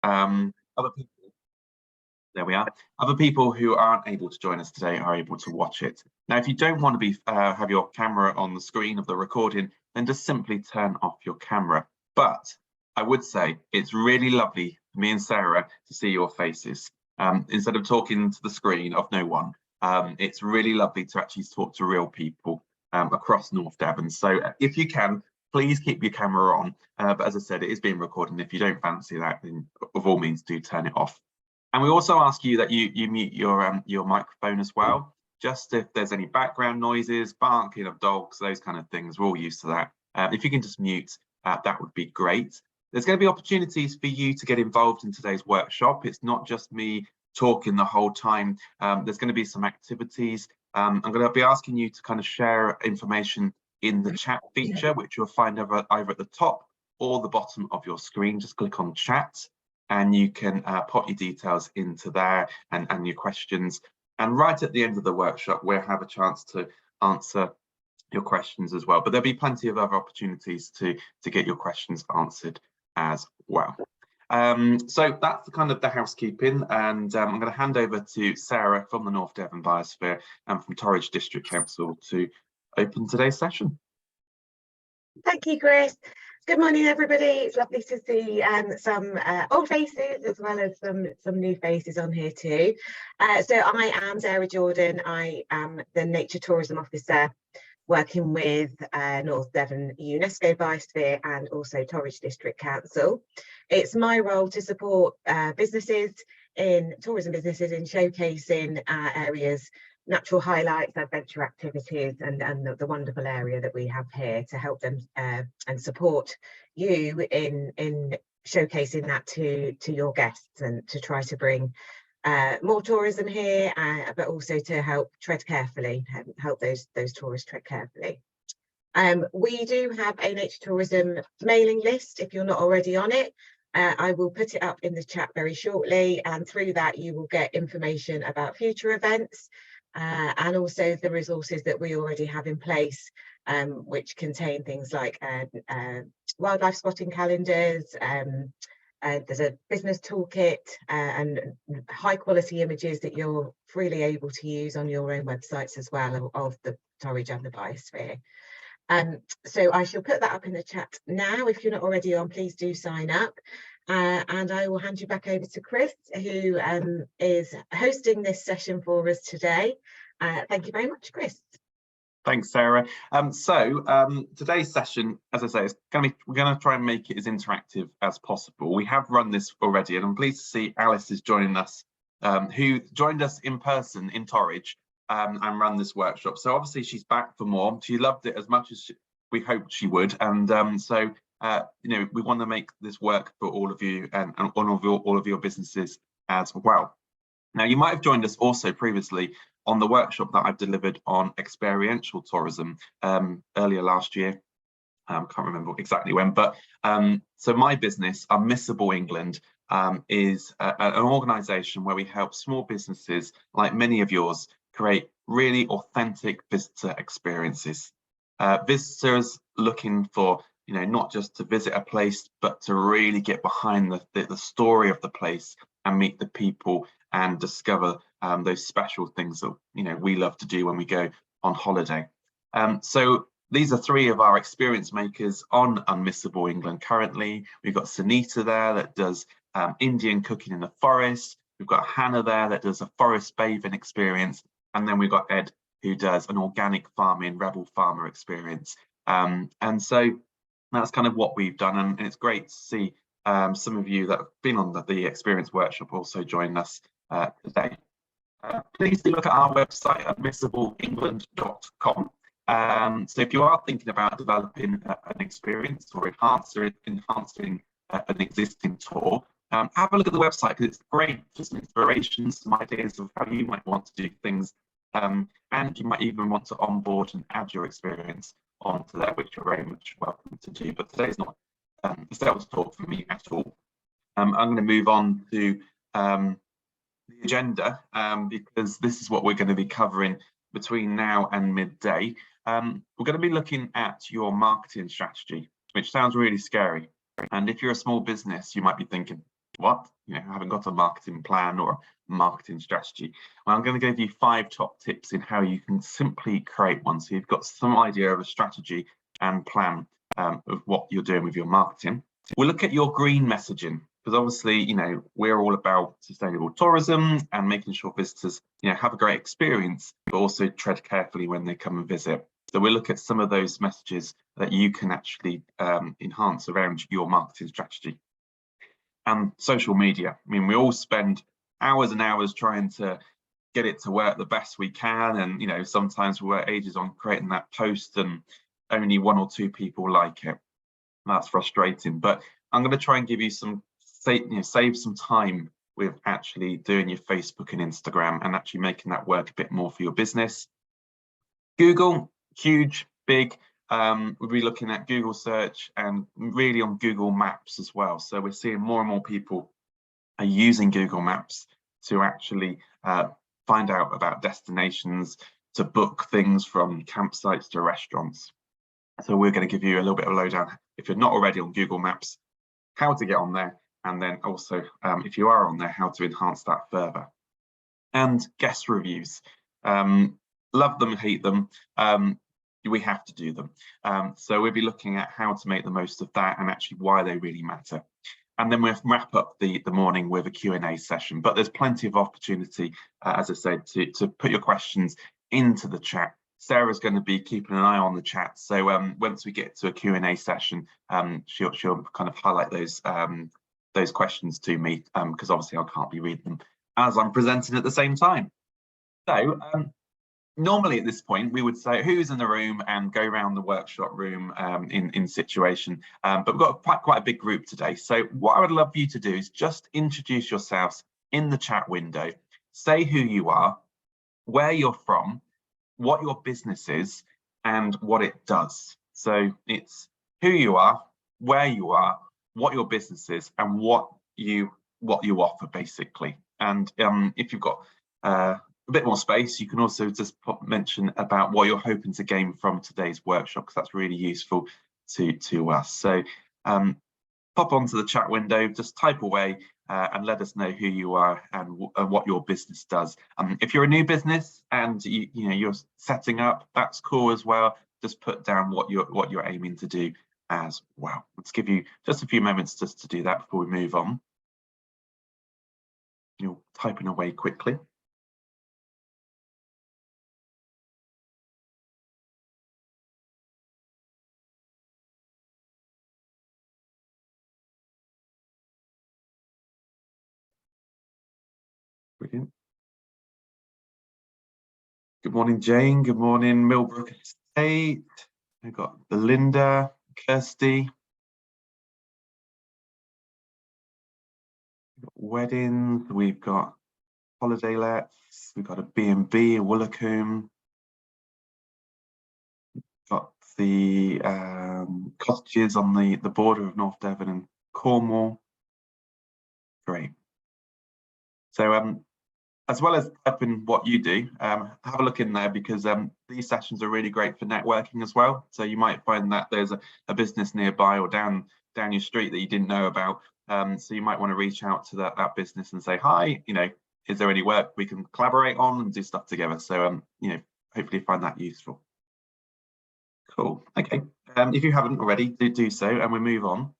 Other people, there we are. Other people who aren't able to join us today are able to watch it. Now, if you don't want to be have your camera on the screen of the recording, then just simply turn off your camera. But I would say it's really lovely for me and Sarah to see your faces instead of talking to the screen of no one. It's really lovely to actually talk to real people across North Devon. So if you can, please keep your camera on. But as I said, it is being recorded. And if you don't fancy that, then of all means do turn it off. And we also ask you that you mute your microphone as well, just if there's any background noises, barking of dogs, those kind of things. We're all used to that. If you can just mute, that would be great. There's going to be opportunities for you to get involved in today's workshop. It's not just me talking the whole time. There's going to be some activities. I'm going to be asking you to kind of share information in the chat feature, which you'll find either at the top or the bottom of your screen. Just click on chat and you can put your details into there and your questions. And right at the end of the workshop, we'll have a chance to answer your questions as well. But there'll be plenty of other opportunities to get your questions answered as well. So that's kind of the housekeeping, and I'm going to hand over to Sarah from the North Devon Biosphere and from Torridge District Council to open today's session. Thank you, Chris. Good morning, everybody. It's lovely to see some old faces as well as some new faces on here too. So I am Sarah Jordan. I am the Nature Tourism Officer working with North Devon UNESCO Biosphere and also Torridge District Council. It's my role to support businesses in tourism businesses in showcasing areas, natural highlights, adventure activities, and the wonderful area that we have here to help them and support you in showcasing that to your guests and to try to bring more tourism here, but also to help tread carefully, help those tourists tread carefully. We do have a nature tourism mailing list. If you're not already on it, I will put it up in the chat very shortly, and through that you will get information about future events and also the resources that we already have in place, which contain things like wildlife spotting calendars. There's a business toolkit and high quality images that you're freely able to use on your own websites as well of the Torridge and the Biosphere. So I shall put that up in the chat now. If you're not already on, please do sign up. And I will hand you back over to Chris, who is hosting this session for us today. Thank you very much, Chris. Thanks, Sarah. Today's session, as I say, we're going to try and make it as interactive as possible. We have run this already, and I'm pleased to see Alice is joining us, who joined us in person in Torridge and ran this workshop. So obviously she's back for more. She loved it as much as we hoped she would, and you know, we want to make this work for all of you and all of your businesses as well. Now, you might have joined us also previously on the workshop that I've delivered on experiential tourism earlier last year. Can't remember exactly when, but so my business, Unmissable England, is an organisation where we help small businesses like many of yours create really authentic visitor experiences. Visitors looking for, you know, not just to visit a place, but to really get behind the story of the place and meet the people and discover those special things that, you know, we love to do when we go on holiday. So these are three of our experience makers on Unmissable England currently. We've got Sunita there that does Indian cooking in the forest. We've got Hannah there that does a forest bathing experience. And then we've got Ed, who does an organic farming rebel farmer experience. And so that's kind of what we've done. And it's great to see some of you that have been on the experience workshop also join us today. Please do look at our website at unmissableengland.com. So if you are thinking about developing an experience or enhancing an existing tour, have a look at the website, because it's great for some inspirations, some ideas of how you might want to do things, and you might even want to onboard and add your experience onto there, which you're very much welcome to do. But today's not a sales talk for me at all. I'm going to move on to the agenda, because this is what we're going to be covering between now and midday. We're going to be looking at your marketing strategy, which sounds really scary. And if you're a small business, you might be thinking, what? haven't got a marketing plan or a marketing strategy, well, I'm going to give you 5 top tips in how you can simply create one. So you've got some idea of a strategy and plan of what you're doing with your marketing. We'll look at your green messaging, because obviously, we're all about sustainable tourism and making sure visitors, have a great experience, but also tread carefully when they come and visit. So we'll look at some of those messages that you can actually enhance around your marketing strategy. And social media. I mean, we all spend hours and hours trying to get it to work the best we can. And, sometimes we work ages on creating that post and only 1 or 2 people like it. That's frustrating. But I'm going to try and give you some, save some time with actually doing your Facebook and Instagram and actually making that work a bit more for your business. Google, huge, big. We'll be looking at Google search and really on Google Maps as well. So we're seeing more and more people are using Google Maps to actually find out about destinations, to book things from campsites to restaurants. So we're going to give you a little bit of a lowdown, if you're not already on Google Maps, how to get on there, and then also if you are on there, how to enhance that further. And guest reviews, love them, hate them. We have to do them. So we'll be looking at how to make the most of that and actually why they really matter. And then we'll wrap up the morning with a Q&A session. But there's plenty of opportunity, as I said, to put your questions into the chat. Sarah's going to be keeping an eye on the chat. So once we get to a Q&A session, she'll kind of highlight those questions to me, because obviously I can't be reading them as I'm presenting at the same time. So normally at this point, we would say who's in the room and go around the workshop room in situation. But we've got quite a big group today. So what I would love you to do is just introduce yourselves in the chat window. Say who you are, where you're from, what your business is, and what it does. So it's who you are, where you are, what your business is, and what you offer, basically. And if you've got a bit more space, you can also just mention about what you're hoping to gain from today's workshop, because that's really useful to us. So pop onto the chat window, just type away and let us know who you are and what your business does. If you're a new business and you're setting up, that's cool as well. Just put down what you're aiming to do as well. Let's give you just a few moments just to do that before we move on. You're typing away quickly. Brilliant. Good morning, Jane. Good morning, Millbrook Estate. We've got Belinda, Kirsty. We've got weddings. We've got holiday lets. We've got a B&B, a Woolacombe. Got the cottages on the border of North Devon and Cornwall. Great. So as well as typing what you do, have a look in there, because these sessions are really great for networking as well. So you might find that there's a business nearby or down your street that you didn't know about. So you might want to reach out to that business and say, hi, is there any work we can collaborate on and do stuff together? So hopefully find that useful. Cool. Okay. If you haven't already, do so, and we'll move on.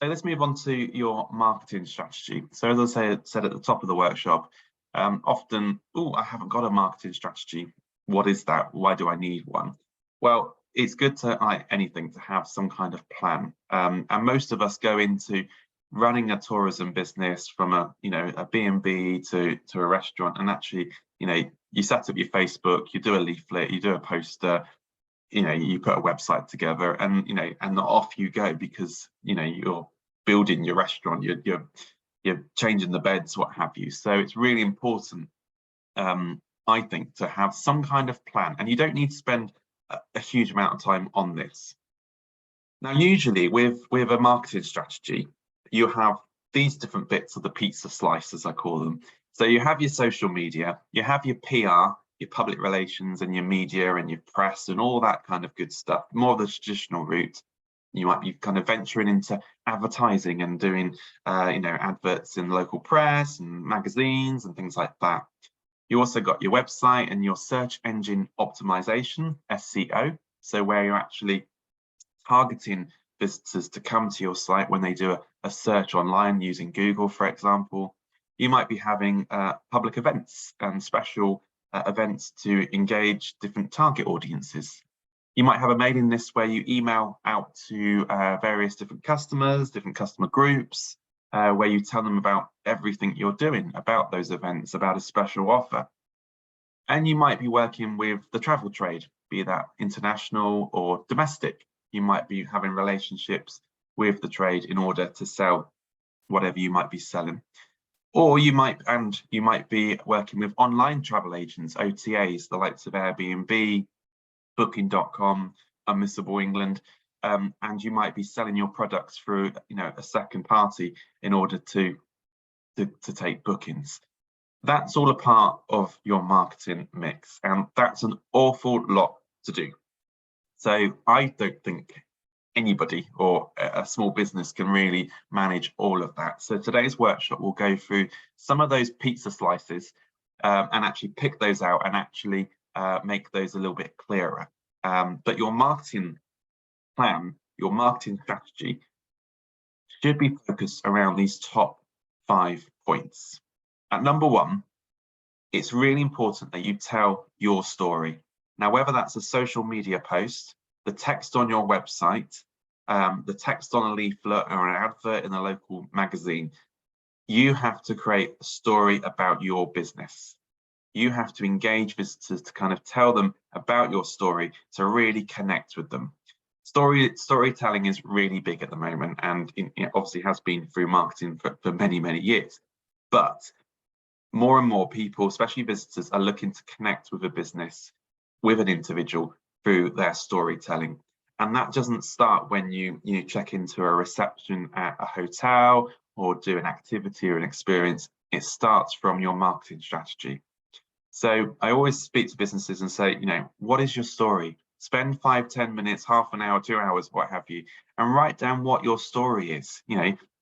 So let's move on to your marketing strategy. So as I said at the top of the workshop, often, I haven't got a marketing strategy. What is that? Why do I need one? Well, it's good to, like anything, to have some kind of plan. And most of us go into running a tourism business from a B&B to a restaurant, and actually, you set up your Facebook, you do a leaflet, you do a poster, you put a website together, and and off you go, because you're building your restaurant, you're changing the beds, what have you. So it's really important, I think, to have some kind of plan, and you don't need to spend a huge amount of time on this. Now, usually with a marketing strategy, you have these different bits of the pizza slice, as I call them. So you have your social media, you have your PR, your public relations, and your media and your press and all that kind of good stuff, more of the traditional route. You might be kind of venturing into advertising and doing, adverts in local press and magazines and things like that. You also got your website and your search engine optimization, SEO. So where you're actually targeting visitors to come to your site when they do a search online using Google, for example. You might be having public events and special events to engage different target audiences. You might have a mailing list where you email out to various different customers, different customer groups, where you tell them about everything you're doing, about those events, about a special offer. And you might be working with the travel trade, be that international or domestic. You might be having relationships with the trade in order to sell whatever you might be selling. Or you might be working with online travel agents, OTAs, the likes of Airbnb, Booking.com, Unmissable England, and you might be selling your products through, a second party in order to take bookings. That's all a part of your marketing mix, and that's an awful lot to do. So I don't think anybody or a small business can really manage all of that. So today's workshop will go through some of those pizza slices and actually pick those out and actually make those a little bit clearer. But your marketing plan, your marketing strategy should be focused around these top 5 points. At number 1, it's really important that you tell your story. Now, whether that's a social media post, the text on your website, the text on a leaflet or an advert in a local magazine, you have to create a story about your business. You have to engage visitors to kind of tell them about your story, to really connect with them. Storytelling is really big at the moment, and it obviously has been through marketing for many, many years. But more and more people, especially visitors, are looking to connect with a business, with an individual through their storytelling. And that doesn't start when you check into a reception at a hotel or do an activity or an experience. It starts from your marketing strategy. So I always speak to businesses and say, what is your story? Spend 5-10 minutes, half an hour, 2 hours, what have you, and write down what your story is.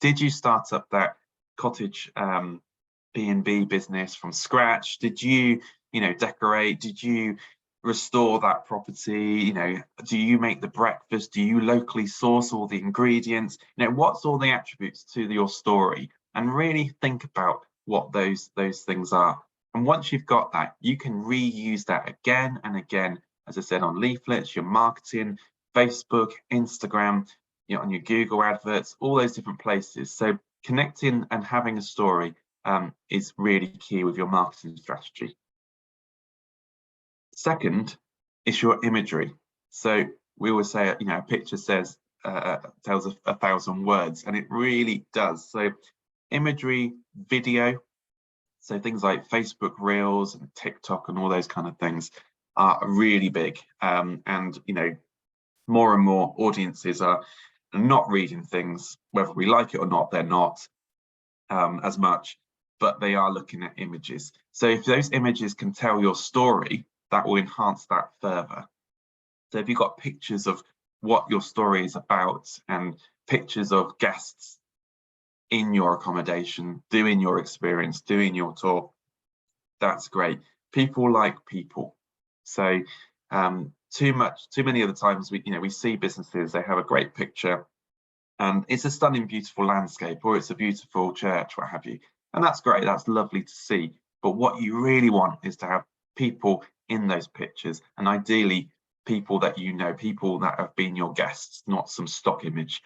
Did you start up that cottage B&B business from scratch? Did you, decorate? Did you restore that property? Do you make the breakfast? Do you locally source all the ingredients? What's all the attributes to your story? And really think about what those things are. And once you've got that, you can reuse that again and again, as I said, on leaflets, your marketing, Facebook, Instagram, on your Google adverts, all those different places. So connecting and having a story is really key with your marketing strategy. Second is your imagery. So we always say, a picture tells 1,000 words, and it really does. So imagery, video, so things like Facebook Reels and TikTok and all those kind of things are really big. And, more and more audiences are not reading things, whether we like it or not, they're not as much, but they are looking at images. So if those images can tell your story, that will enhance that further. So if you've got pictures of what your story is about and pictures of guests in your accommodation, doing your experience, doing your tour, that's great. People like people. So too many of the times we see businesses, they have a great picture and it's a stunning, beautiful landscape, or it's a beautiful church, what have you. And that's great, that's lovely to see. But what you really want is to have people in those pictures, and ideally people that people that have been your guests, not some stock image.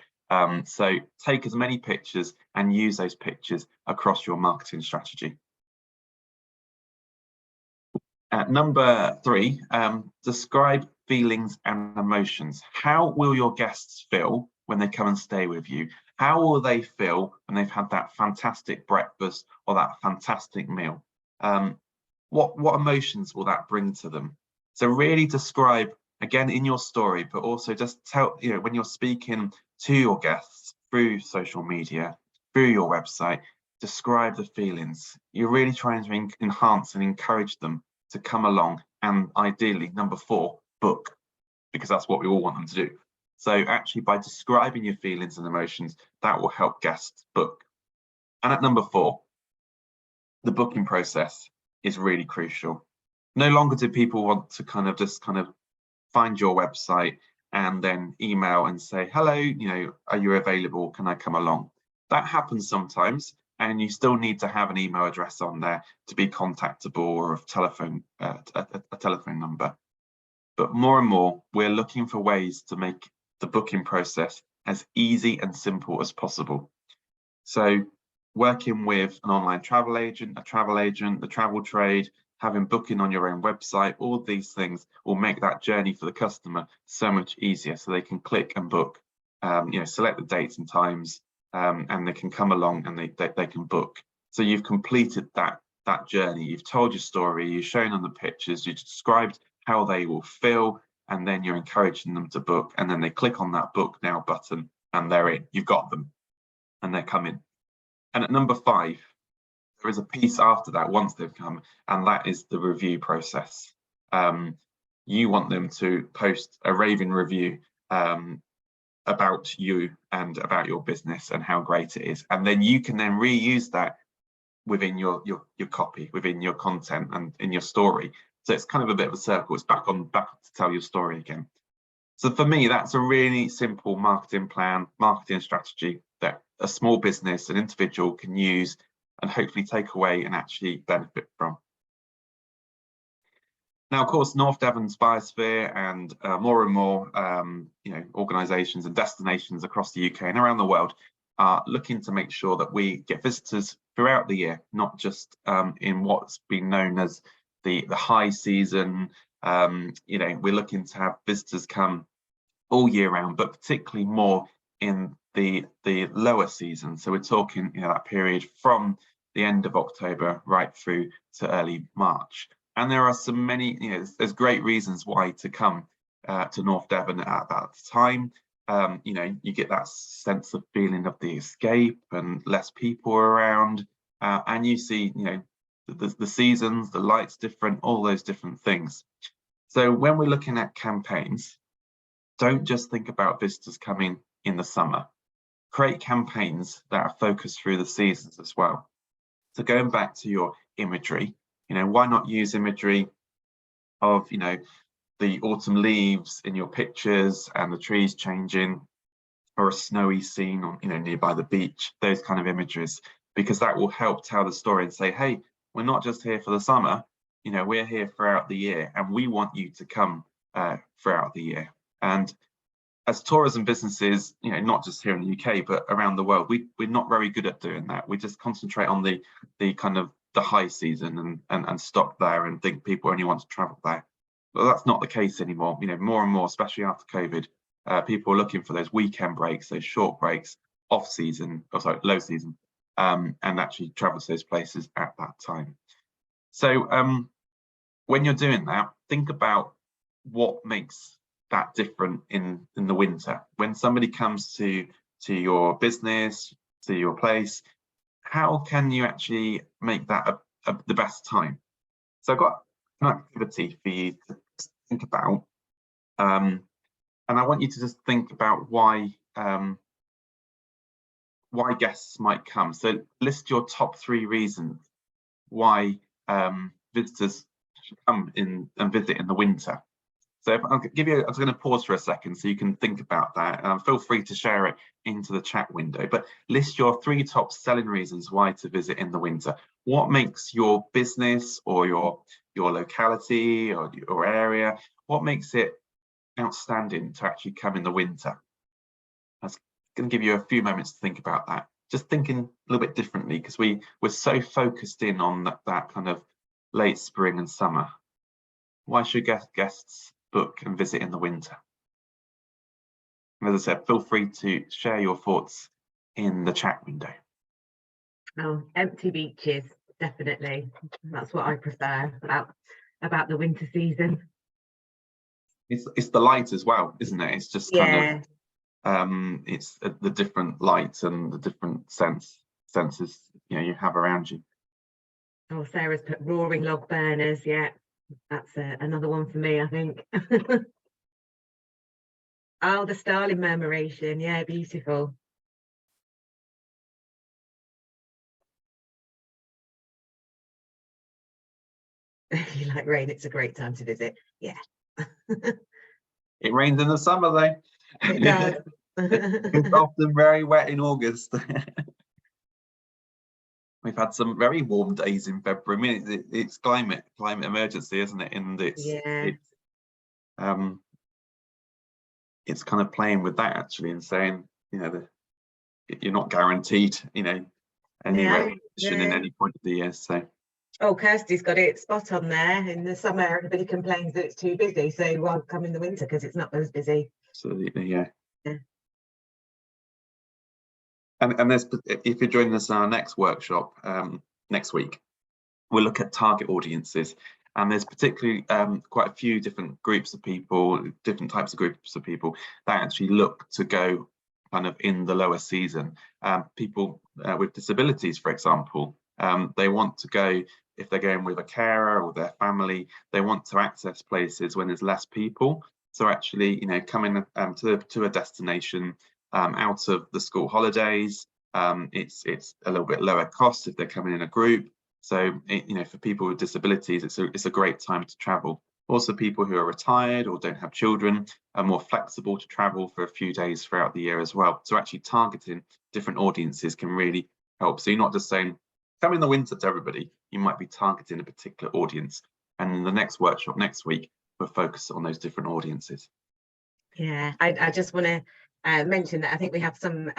So take as many pictures and use those pictures across your marketing strategy. Number 3, describe feelings and emotions. How will your guests feel when they come and stay with you? How will they feel when they've had that fantastic breakfast or that fantastic meal? What emotions will that bring to them? So really describe, again, in your story, but also just tell, when you're speaking to your guests through social media, through your website, describe the feelings. You're really trying to enhance and encourage them to come along, and ideally, number 4, book, because that's what we all want them to do. So actually, by describing your feelings and emotions, that will help guests book. And at number 4, the booking process is really crucial. No longer do people want to just find your website and then email and say, hello, are you available? Can I come along? That happens sometimes, and you still need to have an email address on there to be contactable, or a telephone number. But more and more, we're looking for ways to make the booking process as easy and simple as possible. So working with an online travel agent, a travel agent, the travel trade, having booking on your own website, all these things will make that journey for the customer so much easier, so they can click and book, select the dates and times, and they can come along and they can book. So you've completed that journey. You've told your story, you've shown them the pictures, you've described how they will feel, and then you're encouraging them to book, and then they click on that book now button and they're in. You've got them and they're coming. And at number 5, there is a piece after that once they've come, and that is the review process. You want them to post a raving review about you and about your business and how great it is, and then you can then reuse that within your copy, within your content, and in your story. So it's kind of a bit of a circle. It's back to tell your story again. So for me, that's a really simple marketing plan, marketing strategy that a small business, an individual can use and hopefully take away and actually benefit from. Now, of course, North Devon's Biosphere and more organisations and destinations across the UK and around the world are looking to make sure that we get visitors throughout the year, not just in what's been known as the high season. We're looking to have visitors come all year round, but particularly more in the lower season. So we're talking that period from the end of October right through to early March. And there are there's great reasons why to come to North Devon at that time. You get that sense of feeling of the escape and less people around, and you see the seasons, the lights different, all those different things. So when we're looking at campaigns, don't just think about visitors coming in the summer. Create campaigns that are focused through the seasons as well. So going back to your imagery, why not use imagery of the autumn leaves in your pictures and the trees changing, or a snowy scene on nearby the beach, those kind of images, because that will help tell the story and say, hey, we're not just here for the summer, we're here throughout the year, and we want you to come throughout the year. And as tourism businesses, not just here in the UK but around the world, we're not very good at doing that. We just concentrate on the kind of the high season and stop there and think people only want to travel there. Well, that's not the case anymore. More and more, especially after COVID, people are looking for those weekend breaks, those short breaks, low season, and actually travel to those places at that time. So when you're doing that, think about what makes that different in the winter. When somebody comes to your business, to your place, how can you actually make that the best time? So I've got an activity for you to think about, and I want you to just think about why guests might come. So list your top 3 reasons why visitors should come in and visit in the winter. So I'm going to pause for a second so you can think about that. Feel free to share it into the chat window, but list your 3 top selling reasons why to visit in the winter. What makes your business or your locality or your area, what makes it outstanding to actually come in the winter? I'm going to give you a few moments to think about that. Just thinking a little bit differently, because we're so focused in on that kind of late spring and summer. Why should guests book and visit in the winter? And as I said, feel free to share your thoughts in the chat window. Oh, empty beaches, definitely. That's what I prefer about the winter season. It's the light as well, isn't it? It's just kind of it's the different lights and the different senses you have around you. Oh, Sarah's put roaring log burners. Yeah, that's another one for me, I think. Oh, the Starling murmuration. Yeah, beautiful. If you like rain, it's a great time to visit. Yeah. It rains in the summer though. It does. It's often very wet in August. We've had some very warm days in February. I mean, it's climate emergency, isn't it? And Yeah. it's kind of playing with that actually and saying, you know, you're not guaranteed, you know, any recognition in any point of the year. So, oh, Kirsty's got it spot on there. In the summer, everybody complains that it's too busy, so well, come in the winter because it's not as busy. absolutely, yeah. Yeah. And there's, if you're joining us in our next workshop next week, we'll look at target audiences. And there's particularly quite a few different groups of people, different types of groups of people that actually look to go kind of in the lower season. People with disabilities, for example, they want to go, if they're going with a carer or their family, they want to access places when there's less people. So actually, you know, coming to a destination out of the school holidays, it's a little bit lower cost if they're coming in a group. So, you know, for people with disabilities, it's a great time to travel. Also, people who are retired or don't have children are more flexible to travel for a few days throughout the year as well. So actually targeting different audiences can really help. So you're not just saying, come in the winter to everybody, you might be targeting a particular audience. And in the next workshop next week, we'll focus on those different audiences. Yeah, I just want to mention that I think we have some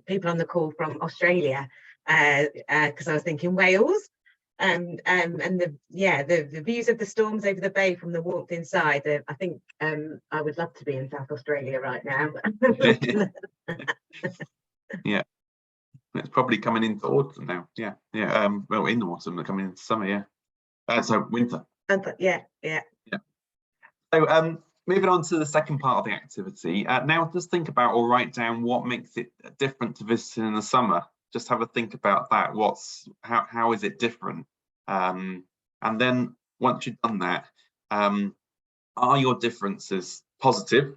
people on the call from Australia, because I was thinking Wales, and the views of the storms over the bay from the warmth inside. I think I would love to be in South Australia right now. Yeah, it's probably coming into autumn now. Yeah, yeah. Well, in autumn, they're coming into summer. Yeah, so winter. Yeah. So moving on to the second part of the activity. Now just think about or write down what makes it different to visiting in the summer. Just have a think about that. How is it different? And then once you've done that, are your differences positive,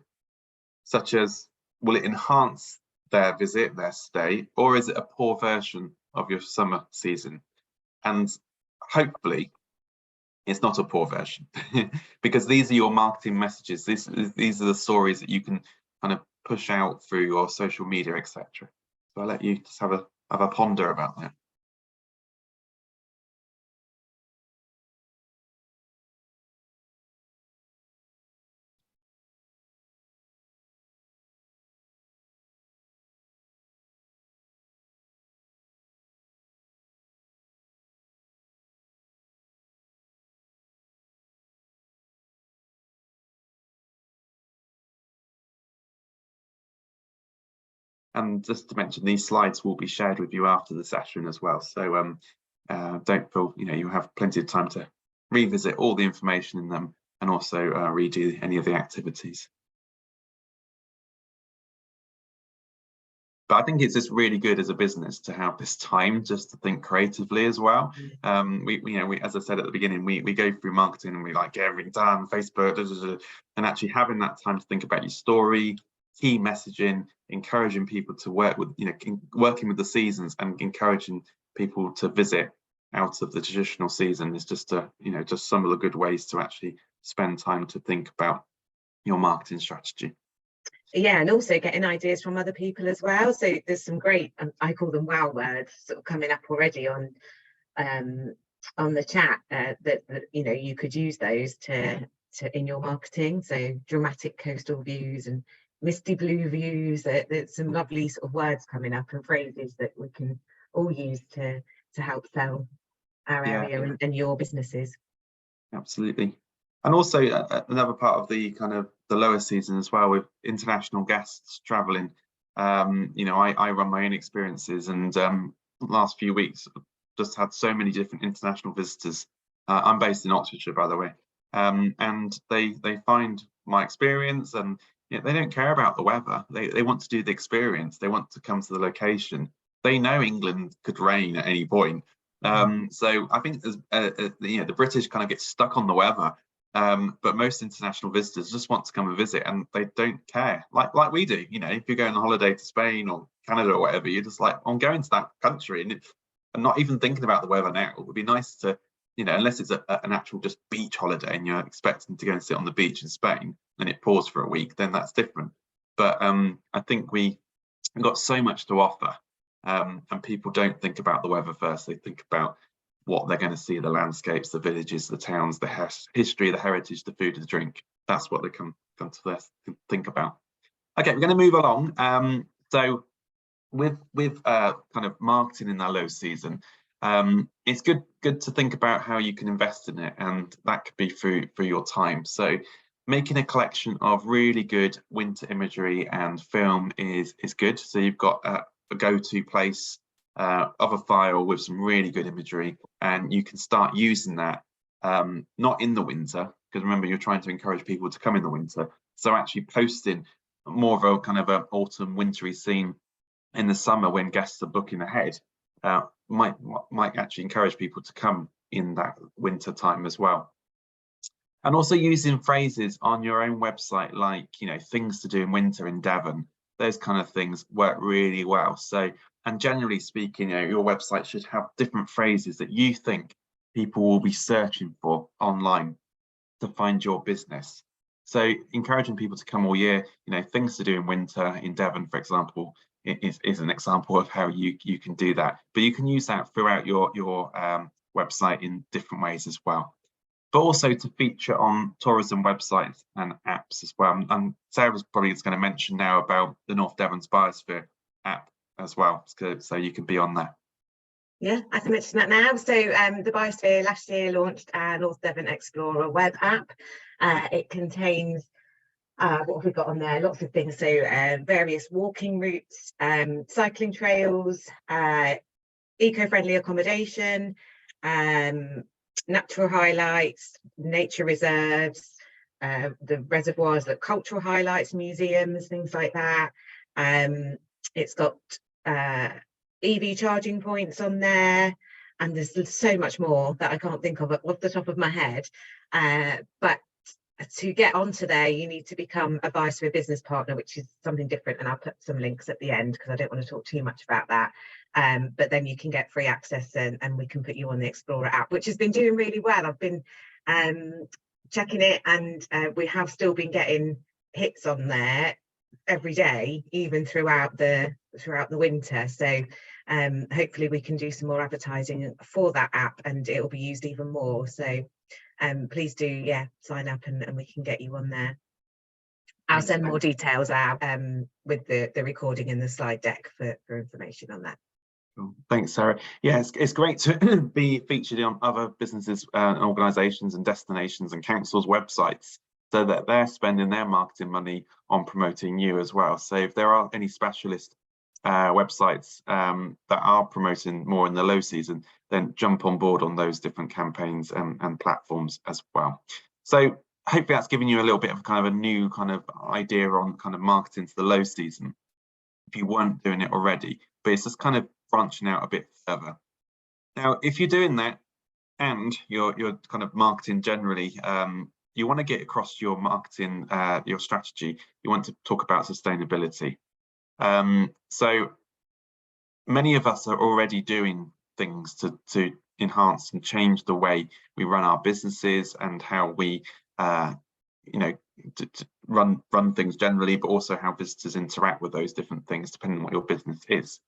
such as will it enhance their visit, their stay, or is it a poor version of your summer season? And hopefully it's not a poor version because these are your marketing messages. These are the stories that you can kind of push out through your social media, etc. So I'll let you just have a ponder about that. And just to mention, these slides will be shared with you after the session as well. So don't feel, you know, you have plenty of time to revisit all the information in them and also redo any of the activities. But I think it's just really good as a business to have this time just to think creatively as well. We as I said at the beginning, we go through marketing and we like get everything done, Facebook, and actually having that time to think about your story, key messaging, encouraging people to work with, you know, working with the seasons and encouraging people to visit out of the traditional season is just just some of the good ways to actually spend time to think about your marketing strategy. Yeah, and also getting ideas from other people as well. So there's some great, I call them wow words, sort of coming up already on the chat that you know you could use those to in your marketing. So dramatic coastal views and misty blue views. There's some lovely sort of words coming up and phrases that we can all use to help sell our area and your businesses. Absolutely. And also another part of the kind of the lower season as well, with international guests traveling. You know, I run my own experiences, and last few weeks just had so many different international visitors. I'm based in Oxfordshire, by the way, and they find my experience, and you know, they don't care about the weather. They want to do the experience. They want to come to the location. They know England could rain at any point. So I think there's you know, the British kind of get stuck on the weather. but most international visitors just want to come and visit, and they don't care like we do. You know, if you're going on holiday to Spain or Canada or whatever, you're just like, I'm going to that country, and not even thinking about the weather now. It would be nice to, you know, unless it's an actual just beach holiday and you're expecting to go and sit on the beach in Spain and it pours for a week, then that's different. But I think we've got so much to offer, and people don't think about the weather first. They think about what they're going to see, the landscapes, the villages, the towns, the history, the heritage, the food, the drink. That's what they come to think about. Okay, we're going to move along. So with kind of marketing in our low season, it's good to think about how you can invest in it, and that could be through your time. So making a collection of really good winter imagery and film is good. So you've got a go-to place of a file with some really good imagery, and you can start using that not in the winter, because remember, you're trying to encourage people to come in the winter. So actually posting more of a kind of an autumn wintry scene in the summer when guests are booking ahead might actually encourage people to come in that winter time as well. And also using phrases on your own website, like, you know, things to do in winter in Devon, those kind of things work really well. So, and generally speaking, you know, your website should have different phrases that you think people will be searching for online to find your business. So encouraging people to come all year, you know, things to do in winter in Devon, for example, is an example of how you can do that. But you can use that throughout your website in different ways as well. But also to feature on tourism websites and apps as well. And Sarah's probably going to mention now about the North Devon's Biosphere app as well, so you can be on there. Yeah, I can mention that now. So the Biosphere last year launched our North Devon Explorer web app. It contains, what have we got on there? Lots of things. So various walking routes, cycling trails, eco-friendly accommodation, natural highlights, nature reserves, the reservoirs, the cultural highlights, museums, things like that. It's got EV charging points on there, and there's so much more that I can't think of off the top of my head. But to get onto there, you need to become a Biosphere business partner, which is something different, and I'll put some links at the end because I don't want to talk too much about that. But then you can get free access, and we can put you on the Explorer app, which has been doing really well. I've been checking it, and we have still been getting hits on there every day, even throughout the winter. So hopefully we can do some more advertising for that app, and it will be used even more. So please do, sign up, and we can get you on there. I'll send more details out with the recording and the slide deck for information on that. Thanks, Sarah. Yeah, it's great to be featured on other businesses and organisations and destinations and councils' websites, so that they're spending their marketing money on promoting you as well. So if there are any specialist websites that are promoting more in the low season, then jump on board on those different campaigns and platforms as well. So hopefully that's giving you a little bit of kind of a new kind of idea on kind of marketing to the low season, if you weren't doing it already, but it's just kind of branching out a bit further. Now, if you're doing that and you're kind of marketing generally, you want to get across your marketing, your strategy, you want to talk about sustainability. So many of us are already doing things to enhance and change the way we run our businesses and how we you know, to run things generally, but also how visitors interact with those different things depending on what your business is.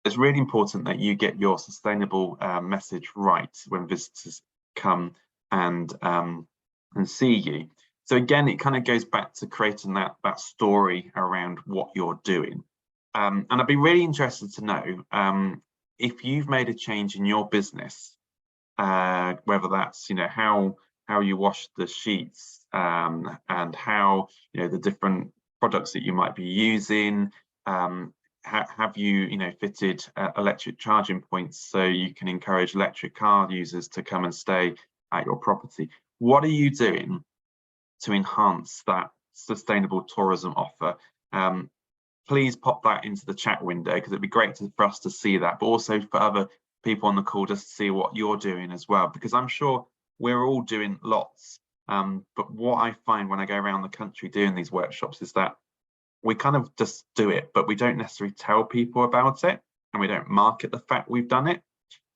It's really important that you get your sustainable message right when visitors come and see you. So again, it kind of goes back to creating that story around what you're doing. And I'd be really interested to know if you've made a change in your business, whether that's, you know, how you wash the sheets, and how, you know, the different products that you might be using. Have you, you know, fitted electric charging points so you can encourage electric car users to come and stay at your property? What are you doing to enhance that sustainable tourism offer? Please pop that into the chat window, because it'd be great for us to see that, but also for other people on the call just to see what you're doing as well, because I'm sure we're all doing lots But what I find when I go around the country doing these workshops is that we kind of just do it, but we don't necessarily tell people about it, and we don't market the fact we've done it.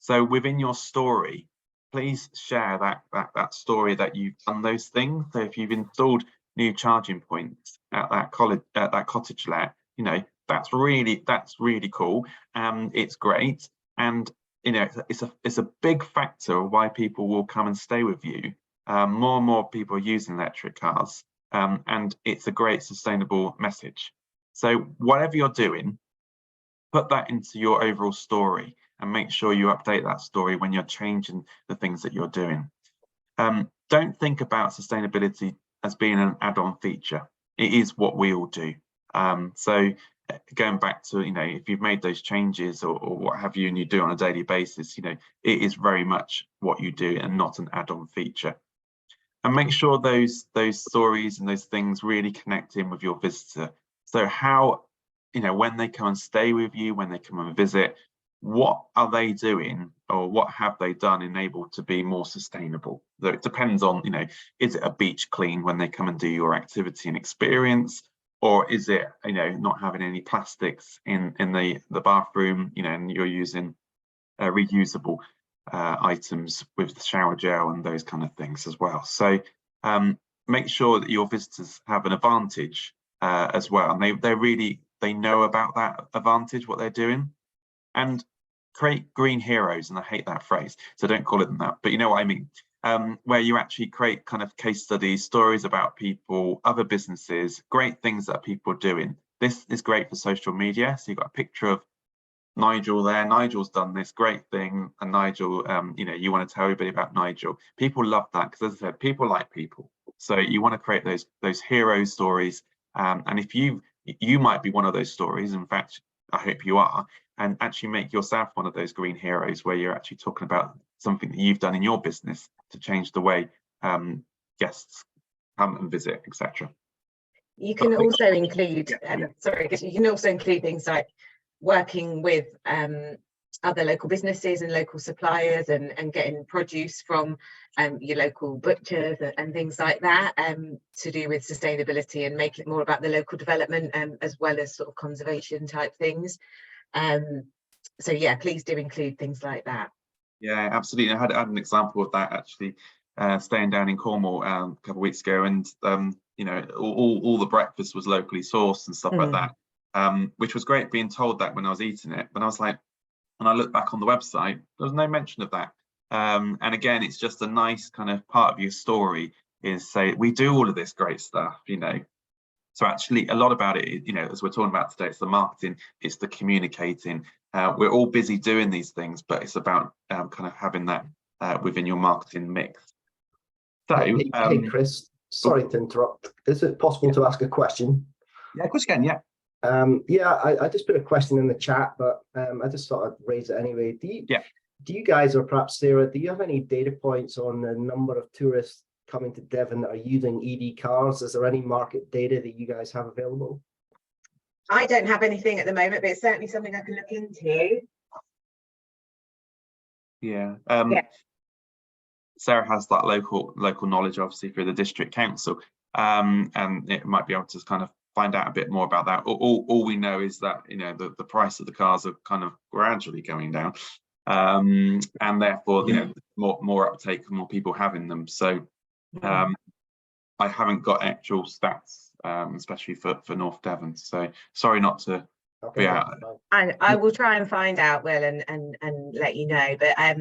So within your story, please share that story that you've done those things. So if you've installed new charging points at that cottage let, you know, that's really cool. It's great, and you know, it's a big factor of why people will come and stay with you. More and more people are using electric cars, and it's a great sustainable message. So whatever you're doing, put that into your overall story and make sure you update that story when you're changing the things that you're doing. Don't think about sustainability as being an add-on feature. It is what we all do. So going back to, you know, if you've made those changes or what have you, and you do it on a daily basis, you know, it is very much what you do and not an add-on feature. And make sure those stories and those things really connect in with your visitor. So how, you know, when they come and stay with you, when they come and visit, what are they doing or what have they done enabled to be more sustainable? So it depends on, you know, is it a beach clean when they come and do your activity and experience, or is it, you know, not having any plastics in the bathroom, you know, and you're using reusable items with the shower gel and those kind of things as well. So make sure that your visitors have an advantage as well, and they know about that advantage, what they're doing. And create green heroes, and I hate that phrase, so don't call it that, but you know what I mean, where you actually create kind of case studies, stories about people, other businesses, great things that people are doing. This is great for social media, so you've got a picture of Nigel there, Nigel's done this great thing, and Nigel, you know, you want to tell everybody about Nigel. People love that, because as I said, people like people, so you want to create those hero stories, and if you might be one of those stories, in fact I hope you are, and actually make yourself one of those green heroes where you're actually talking about something that you've done in your business to change the way guests come and visit, etc. You can also include, you can also include things like working with other local businesses and local suppliers, and getting produce from your local butchers and things like that, to do with sustainability, and make it more about the local development, as well as sort of conservation type things. So yeah, please do include things like that. Yeah, absolutely. I had an example of that actually, staying down in Cornwall a couple of weeks ago, and you know, all the breakfast was locally sourced and stuff like that, which was great being told that when I was eating it. But I was like, when I look back on the website, there was no mention of that. And again, it's just a nice kind of part of your story, is say we do all of this great stuff, you know. So actually a lot about it, you know, as we're talking about today, it's the marketing, it's the communicating. We're all busy doing these things, but it's about kind of having that within your marketing mix. So, hey Chris, sorry to interrupt. Is it possible to ask a question? Yeah, of course you can, yeah. I just put a question in the chat, but I just thought I'd raise it anyway. Do you guys, or perhaps Sarah, do you have any data points on the number of tourists coming to Devon that are using EV cars? Is there any market data that you guys have available? I don't have anything at the moment, but it's certainly something I can look into. Yeah. Sarah has that local knowledge, obviously, through the district council, and it might be able to kind of find out a bit more about that. All we know is that, you know, the price of the cars are kind of gradually going down, and therefore, you know, more uptake and more people having them. So I haven't got actual stats, especially for North Devon. So sorry not to be out. And I will try and find out, Will, and let you know. But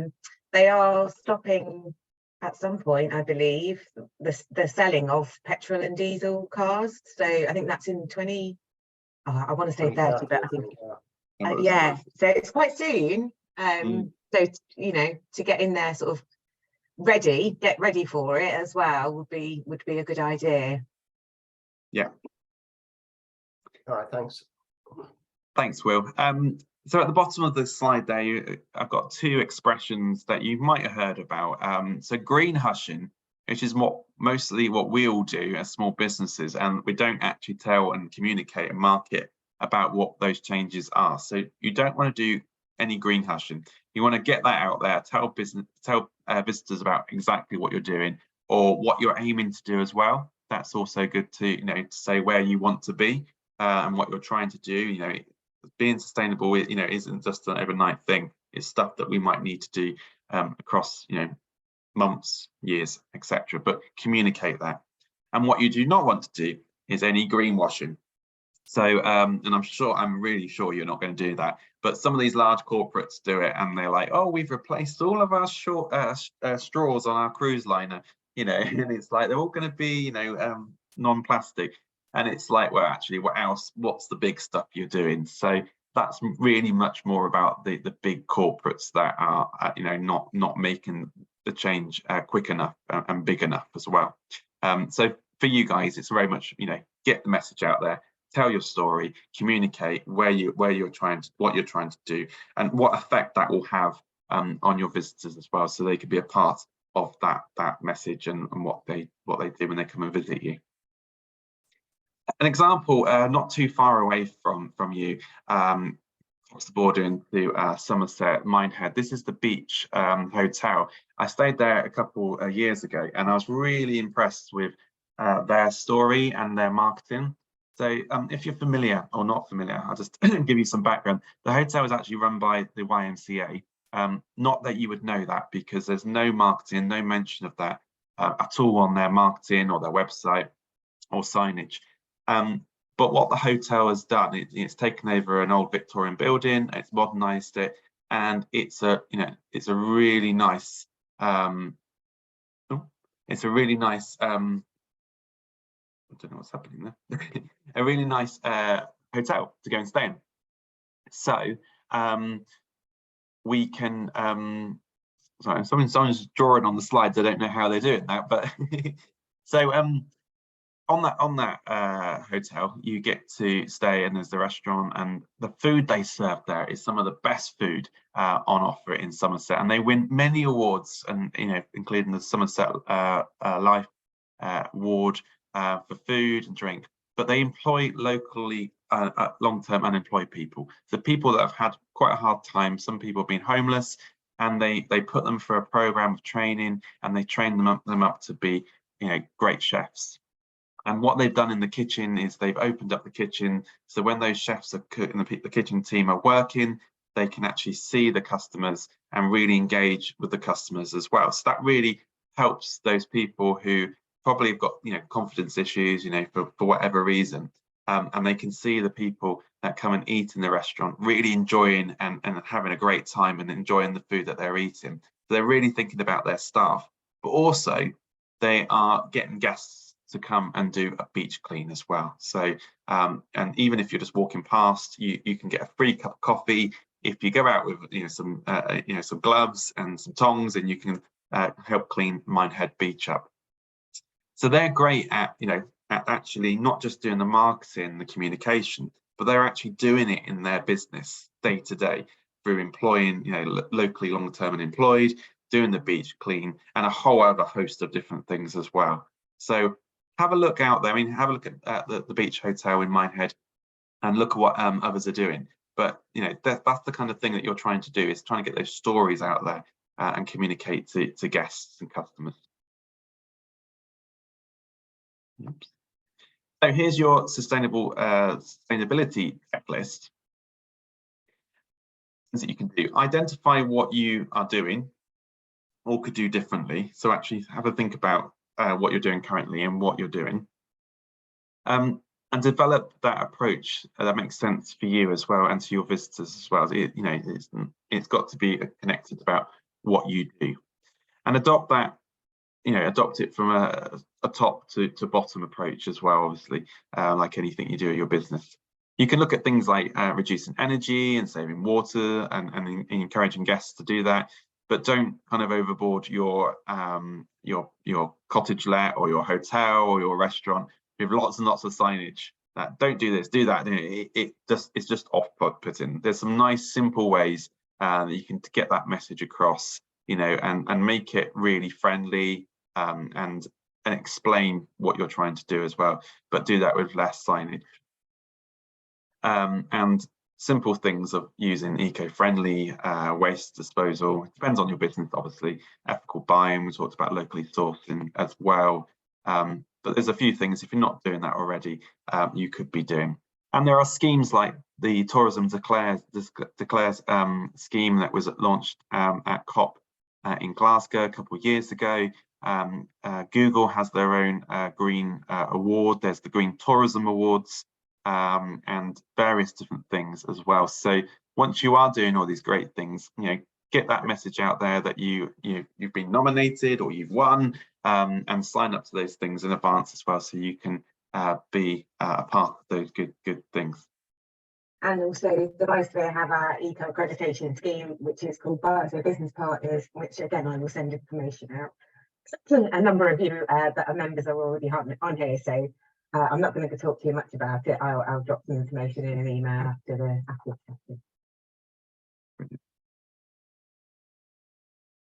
they are stopping at some point, I believe, the selling of petrol and diesel cars. So I think that's in I want to say 30, but I think yeah. So it's quite soon. So you know, to get in there sort of get ready for it as well would be a good idea. Yeah. All right, thanks. Thanks, Will. So at the bottom of the slide there, I've got two expressions that you might have heard about. So green hushing, which is mostly what we all do as small businesses, and we don't actually tell and communicate and market about what those changes are. So you don't want to do any green hushing. You want to get that out there, tell visitors about exactly what you're doing, or what you're aiming to do as well. That's also good to, to say where you want to be and what you're trying to do. Being sustainable, isn't just an overnight thing. It's stuff that we might need to do across, months, years, etc. But communicate that. And what you do not want to do is any greenwashing. So, and I'm really sure you're not going to do that. But some of these large corporates do it, and they're like, "Oh, we've replaced all of our straws on our cruise liner," and it's like they're all going to be, non-plastic. And it's like, well, actually, what else? What's the big stuff you're doing? So that's really much more about the big corporates that are, not making the change quick enough and big enough as well. So for you guys, it's very much, get the message out there, tell your story, communicate what you're trying to do, and what effect that will have on your visitors as well, so they could be a part of that message and what they do when they come and visit you. An example, not too far away from you, across the border into Somerset, Minehead. This is the Beach Hotel. I stayed there a couple of years ago, and I was really impressed with their story and their marketing. So if you're familiar or not familiar, I'll just give you some background. The hotel is actually run by the YMCA. Not that you would know that, because there's no marketing, no mention of that at all on their marketing or their website or signage. But what the hotel has done, it's taken over an old Victorian building, it's modernized it, and it's a really nice, I don't know what's happening there. A really nice hotel to go and stay in. So we can, sorry, someone's drawing on the slides. I don't know how they're doing that, but so on that hotel, you get to stay, and there's the restaurant, and the food they serve there is some of the best food on offer in Somerset, and they win many awards, and including the Somerset Life Award for food and drink. But they employ locally long-term unemployed people, the people that have had quite a hard time. Some people have been homeless, and they put them for a program of training, and they train them up to be great chefs. And what they've done in the kitchen is they've opened up the kitchen, so when those chefs are cooking, the kitchen team are working, they can actually see the customers and really engage with the customers as well. So that really helps those people who probably have got confidence issues, for whatever reason, and they can see the people that come and eat in the restaurant really enjoying and having a great time and enjoying the food that they're eating. So they're really thinking about their staff, but also they are getting guests to come and do a beach clean as well. So and even if you're just walking past, you can get a free cup of coffee if you go out with some gloves and some tongs, and you can help clean Minehead Beach up. So they're great at at actually not just doing the marketing, the communication, but they're actually doing it in their business day to day through employing locally long-term unemployed, doing the beach clean, and a whole other host of different things as well. So have a look out there. I mean, have a look at the Beach Hotel in Minehead and look at what others are doing. But that's the kind of thing that you're trying to do, is trying to get those stories out there and communicate to guests and customers. Oops. So here's your sustainability checklist. Things that you can do. Identify what you are doing or could do differently. So actually have a think about what you're doing currently and what you're doing, and develop that approach that makes sense for you as well, and to your visitors as well. It's got to be connected about what you do, and adopt that. Adopt it from a top to bottom approach as well. Obviously, like anything you do at your business, you can look at things like reducing energy and saving water, and encouraging guests to do that. But don't kind of overboard your cottage let or your hotel or your restaurant with lots and lots of signage. Don't do this, do that. It's just off-putting. There's some nice simple ways that you can get that message across, and make it really friendly, and explain what you're trying to do as well. But do that with less signage. And simple things of using eco-friendly waste disposal. It depends on your business, obviously. Ethical buying, we talked about locally sourcing as well. But there's a few things, if you're not doing that already, you could be doing. And there are schemes like the Tourism Declares scheme that was launched at COP in Glasgow a couple of years ago. Google has their own green award. There's the Green Tourism Awards, and various different things as well. So once you are doing all these great things, get that message out there that you've been nominated or you've won, and sign up to those things in advance as well, so you can be a part of those good things. And also the Biosphere have our eco accreditation scheme, which is called Biosphere Business Partners, which again I will send information out. A number of you that are members are already on here, so I'm not going to talk too much about it. I'll drop some information in an email after the session.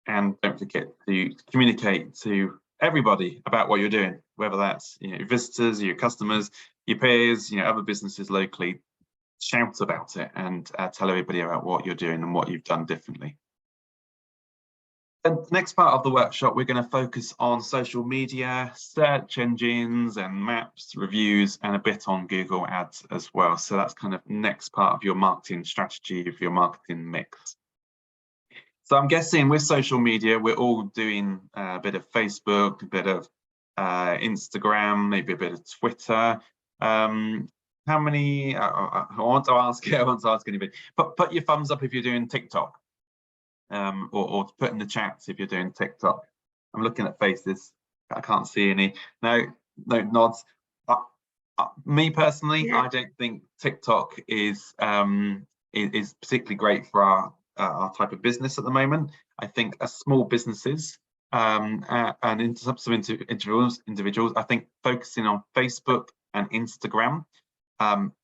And don't forget to communicate to everybody about what you're doing, whether that's your visitors, your customers, your peers, other businesses locally. Shout about it and tell everybody about what you're doing and what you've done differently. And the next part of the workshop, we're going to focus on social media, search engines and maps, reviews, and a bit on Google Ads as well. So that's kind of next part of your marketing strategy, of your marketing mix. So I'm guessing with social media, we're all doing a bit of Facebook, a bit of Instagram, maybe a bit of Twitter. How many? I want to ask anybody. Put your thumbs up if you're doing TikTok, or put in the chats if you're doing TikTok. I'm looking at faces. I can't see any. No nods. Me personally, yeah. I don't think TikTok is particularly great for our type of business at the moment. I think as small businesses and some individuals, I think focusing on Facebook and Instagram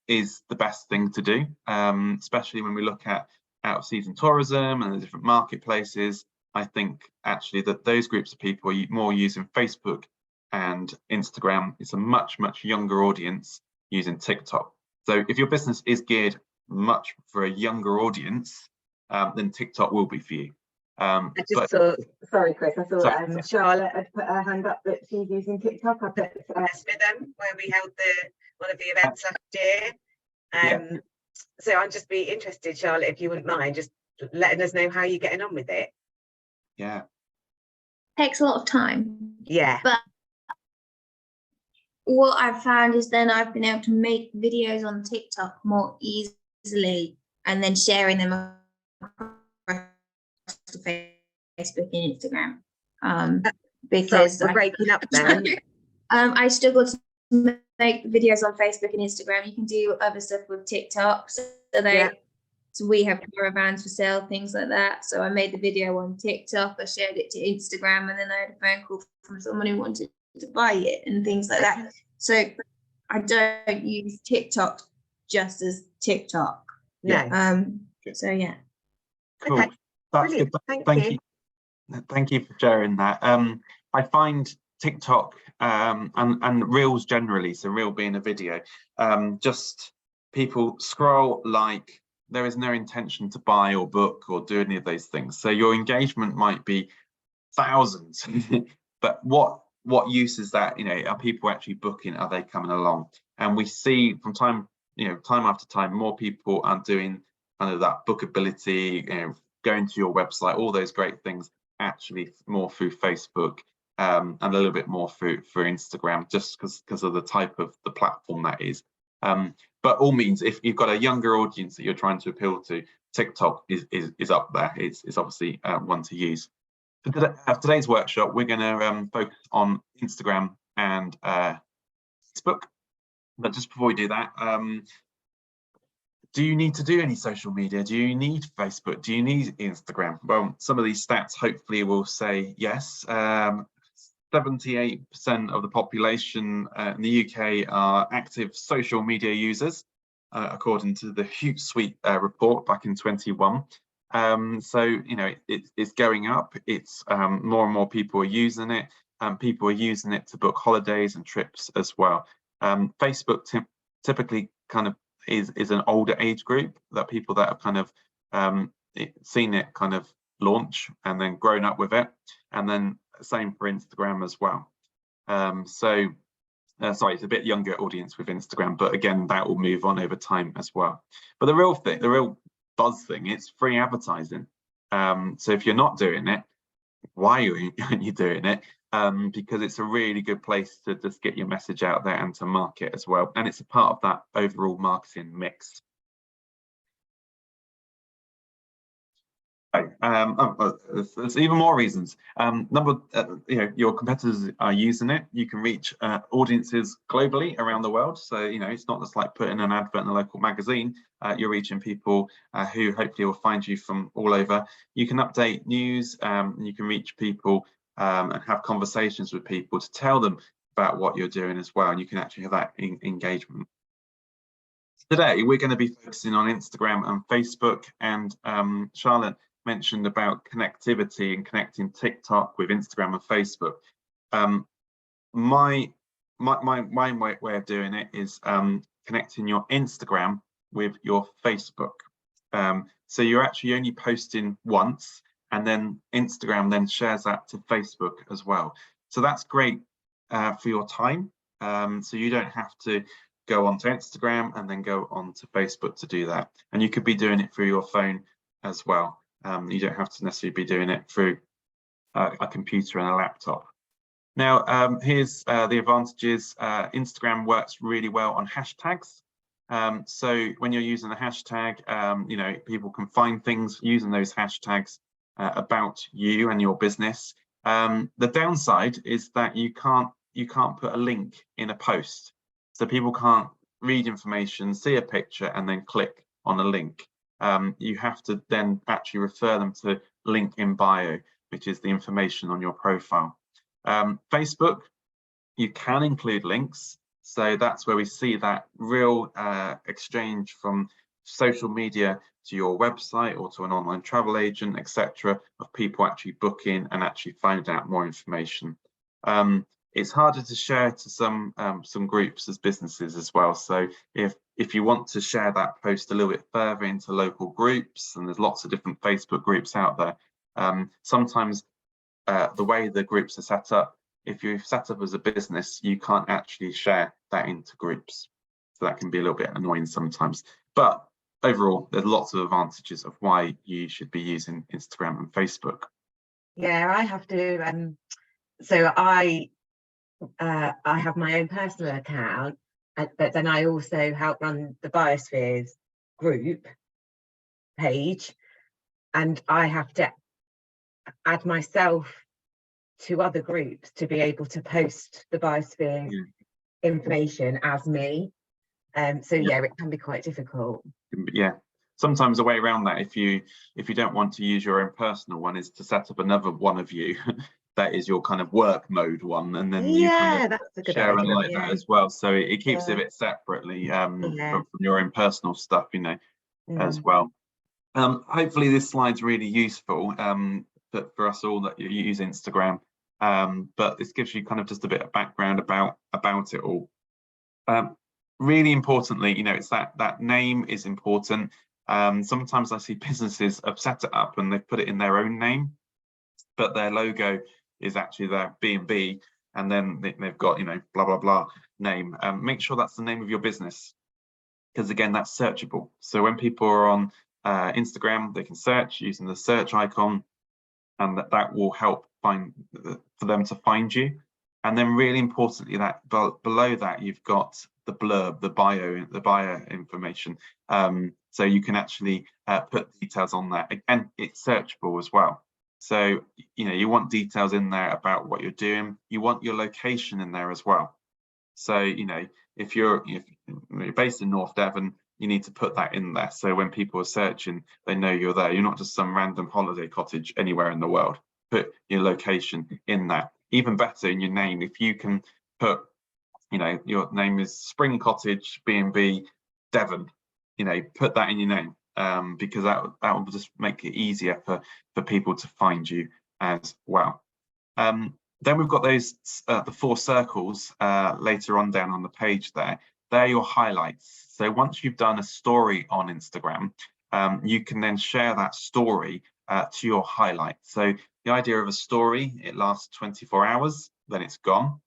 is the best thing to do, especially when we look at out-of-season tourism and the different marketplaces. I think actually that those groups of people are more using Facebook and Instagram. It's a much younger audience using TikTok. So if your business is geared much for a younger audience, then TikTok will be for you. I just saw, sorry Chris, I saw Charlotte had put her hand up that she's using TikTok. I put Smitham, where we held one of the events last year. Yeah. So I'd just be interested, Charlotte, if you wouldn't mind just letting us know how you're getting on with it. Yeah. Takes a lot of time. Yeah. But what I've found is then I've been able to make videos on TikTok more easily and then sharing them across Facebook and Instagram. Because we're breaking up then. I struggle to make videos on Facebook and Instagram. You can do other stuff with TikTok. So we have caravans for sale, things like that. So I made the video on TikTok, I shared it to Instagram, and then I had a phone call from someone who wanted to buy it and things like that. So I don't use TikTok just as TikTok. No. So yeah. Cool. Okay. That's good. Thank you. Thank you for sharing that. I find TikTok and Reels generally, so Reel being a video, just people scroll like there is no intention to buy or book or do any of those things. So your engagement might be thousands, but what use is that? Are people actually booking? Are they coming along? And we see from time after time, more people are doing kind of that bookability, going to your website, all those great things, actually more through Facebook, and a little bit more through Instagram, just because of the type of the platform that is. But all means, if you've got a younger audience that you're trying to appeal to, TikTok is up there. It's obviously one to use. For today's workshop, we're going to focus on Instagram and Facebook. But just before we do that, do you need to do any social media? Do you need Facebook? Do you need Instagram? Well, some of these stats hopefully will say yes. 78% of the population in the UK are active social media users, according to the Hootsuite report back in 21. So, it's going up. It's more and more people are using it. People are using it to book holidays and trips as well. Facebook typically kind of is an older age group, that people that have kind of seen it kind of launch and then grown up with it, and then same for Instagram as well. Sorry, it's a bit younger audience with Instagram, but again, that will move on over time as well. But the real buzz thing, it's free advertising. So if you're not doing it, why aren't you doing it? Because it's a really good place to just get your message out there and to market as well. And it's a part of that overall marketing mix. There's even more reasons. Your competitors are using it. You can reach audiences globally around the world. So, it's not just like putting an advert in a local magazine. You're reaching people who hopefully will find you from all over. You can update news. You can reach people and have conversations with people to tell them about what you're doing as well. And you can actually have that engagement. Today, we're going to be focusing on Instagram and Facebook, and Charlotte mentioned about connectivity and connecting TikTok with Instagram and Facebook. My way of doing it is connecting your Instagram with your Facebook. So you're actually only posting once, and then Instagram then shares that to Facebook as well. So that's great for your time. So you don't have to go onto Instagram and then go onto Facebook to do that. And you could be doing it through your phone as well. You don't have to necessarily be doing it through a computer and a laptop. Now, here's the advantages. Instagram works really well on hashtags. So when you're using a hashtag, people can find things using those hashtags about you and your business. The downside is that you can't put a link in a post. So people can't read information, see a picture, and then click on a link. You have to then actually refer them to link in bio, which is the information on your profile. Facebook, you can include links. So that's where we see that real exchange from social media to your website or to an online travel agent, etc., of people actually booking and actually finding out more information. It's harder to share to some groups as businesses as well. So if you want to share that post a little bit further into local groups, and there's lots of different Facebook groups out there, sometimes the way the groups are set up, if you're set up as a business, you can't actually share that into groups. So that can be a little bit annoying sometimes. But overall, there's lots of advantages of why you should be using Instagram and Facebook. Yeah, I have to. So I have my own personal account, but then I also help run the Biospheres group page, and I have to add myself to other groups to be able to post the Biospheres information as me. So yeah, it can be quite difficult. Yeah, sometimes the way around that, if you don't want to use your own personal one, is to set up another one of you that is your kind of work mode one, and then you kind of that's a good share idea, like that as well. So it keeps it a bit separately from your own personal stuff, as well. Hopefully this slide's really useful for us all that you use Instagram. But this gives you kind of just a bit of background about it all. Really importantly, it's that name is important. Sometimes I see businesses have set it up and they've put it in their own name, but their logo is actually their B&B, and then they've got blah blah blah name. Make sure that's the name of your business, because again, that's searchable. So when people are on Instagram, they can search using the search icon, and that will help for them to find you. And then really importantly, that below that you've got the blurb, the bio information. So you can actually put details on that. Again, it's searchable as well. So you want details in there about what you're doing. You want your location in there as well. So if you're based in North Devon, you need to put that in there. So when people are searching, they know you're there. You're not just some random holiday cottage anywhere in the world. Put your location in that. Even better, in your name, if you can put, your name is Spring Cottage B&B Devon, put that in your name, because that will just make it easier for people to find you as well. Then we've got those the 4 circles later on down on the page there. They're your highlights. So once you've done a story on Instagram, you can then share that story to your highlights. So the idea of a story, it lasts 24 hours, then it's gone.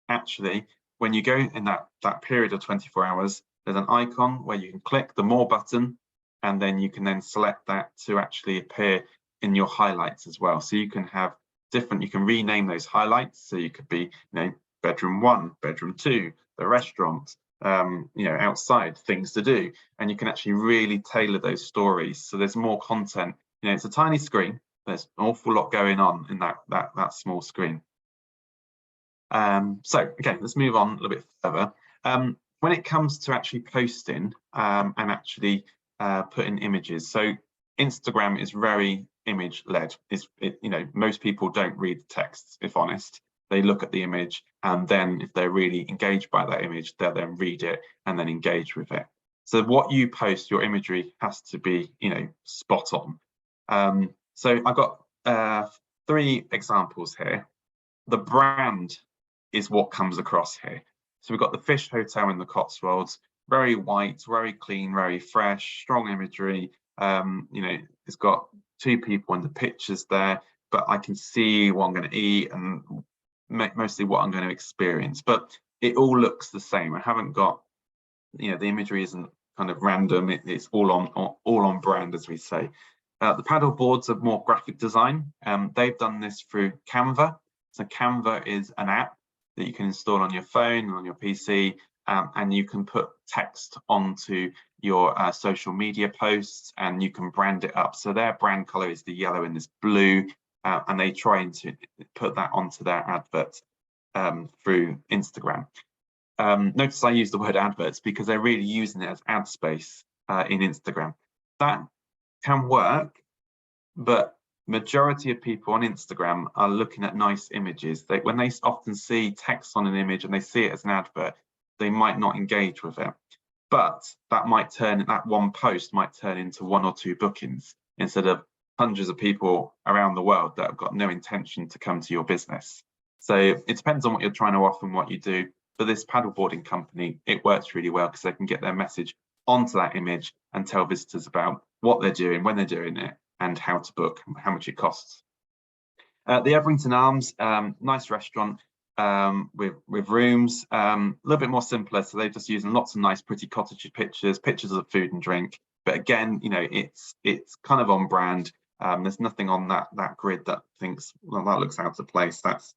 Actually, when you go in that period of 24 hours, there's an icon where you can click the more button, and then you can then select that to actually appear in your highlights as well. So you can have different, you can rename those highlights. So you could be, you know, bedroom 1, bedroom 2, the restaurant, you know, outside, things to do, and you can actually really tailor those stories. So there's more content. You know, it's a tiny screen. There's an awful lot going on in that small screen. So okay, let's move on a little bit further. When it comes to actually posting and actually putting images, so Instagram is very image led. You know, most people don't read the text, if honest. They look at the image, and then if they're really engaged by that image, they'll then read it and then engage with it. So what you post, your imagery has to be, you know, spot on. So I've got 3 examples here. The brand is what comes across here. So we've got the Fish Hotel in the Cotswolds, very white, very clean, very fresh, strong imagery. You know, it's got 2 people in the pictures there, but I can see what I'm going to eat and mostly what I'm going to experience. But it all looks the same. I haven't got, you know, the imagery isn't kind of random. It's all on brand, as we say. The paddle boards are more graphic design. They've done this through Canva. So Canva is an app that you can install on your phone and on your PC, and you can put text onto your social media posts, and you can brand it up. So their brand color is the yellow and this blue, and they try to put that onto their adverts through Instagram. Notice I use the word adverts because they're really using it as ad space in Instagram. That can work, but majority of people on Instagram are looking at nice images. When they often see text on an image and they see it as an advert, they might not engage with it. But that one post might turn into 1 or 2 bookings instead of hundreds of people around the world that have got no intention to come to your business. So it depends on what you're trying to offer and what you do. For this paddleboarding company, it works really well because they can get their message onto that image and tell visitors about what they're doing, when they're doing it, and how to book, how much it costs. The Everington Arms, nice restaurant with rooms, a little bit more simpler. So they're just using lots of nice, pretty cottage pictures of food and drink. But again, you know, it's kind of on brand. There's nothing on that grid that thinks, well, that looks out of place. That's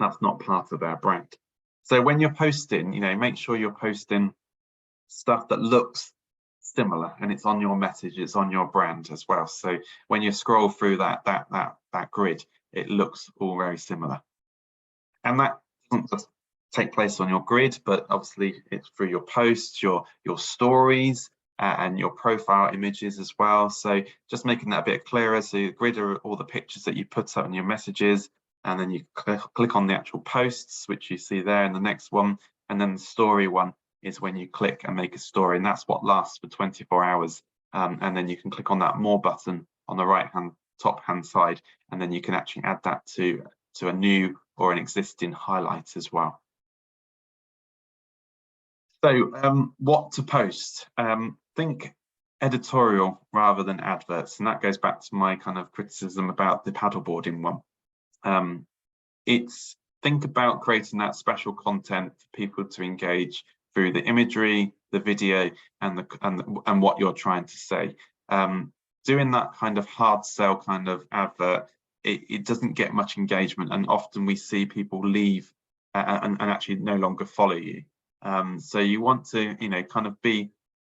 not part of their brand. So when you're posting, you know, make sure you're posting stuff that looks similar and it's on your message, it's on your brand as well. So when you scroll through that grid, it looks all very similar. And that doesn't just take place on your grid, but obviously it's through your posts, your stories, and your profile images as well. So just making that a bit clearer. So the grid are all the pictures that you put up in your messages, and then you click on the actual posts, which you see there in the next one, and then the story one is when you click and make a story, and that's what lasts for 24 hours. And then you can click on that more button on the top hand side, and then you can actually add that to a new or an existing highlight as well. So what to post? Think editorial rather than adverts, and that goes back to my kind of criticism about the paddleboarding one. Think about creating that special content for people to engage through the imagery, the video, and what you're trying to say. Doing that kind of hard sell kind of advert, it doesn't get much engagement, and often we see people leave and actually no longer follow you. So you want to, you know, kind of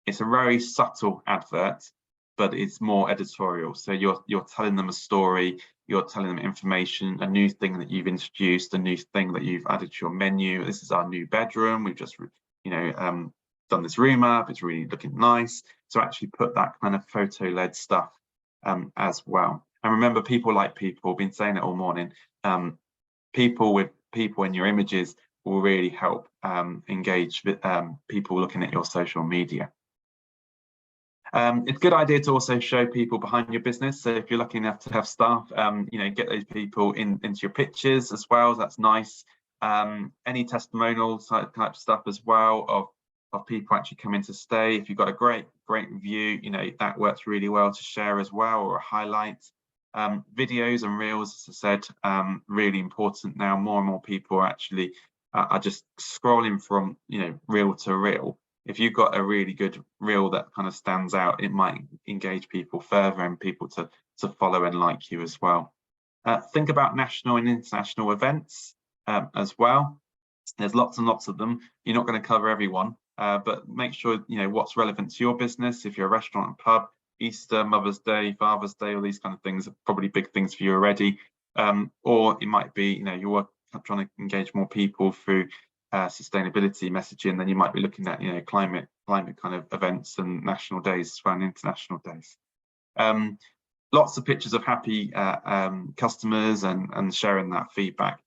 it's a very subtle advert, but it's more editorial. So you're telling them a story, you're telling them information, a new thing that you've introduced, a new thing that you've added to your menu. This is our new bedroom. We've just, you know, done this room up. It's really looking nice. So actually put that kind of photo-led stuff as well. And remember, people like people. Been saying it all morning. People with people in your images will really help engage with people looking at your social media. It's a good idea to also show people behind your business. So if you're lucky enough to have staff, you know, get those people into your pictures as well. That's nice. Any testimonial type stuff as well of of people actually coming to stay. If you've got a great review, you know, that works really well to share as well, or a highlight. Videos and reels, as I said, really important now. More and more people actually are just scrolling from, you know, reel to reel. If you've got a really good reel that kind of stands out, it might engage people further and people to follow and like you as well. Think about national and international events as well. There's lots and lots of them. You're not going to cover everyone, but make sure you know what's relevant to your business. If you're a restaurant and pub, Easter, Mother's Day, Father's Day, all these kind of things are probably big things for you already. Or it might be, you know, you're trying to engage more people through sustainability messaging. Then you might be looking at, you know, climate kind of events and national days as well, and international days. Lots of pictures of happy customers and sharing that feedback,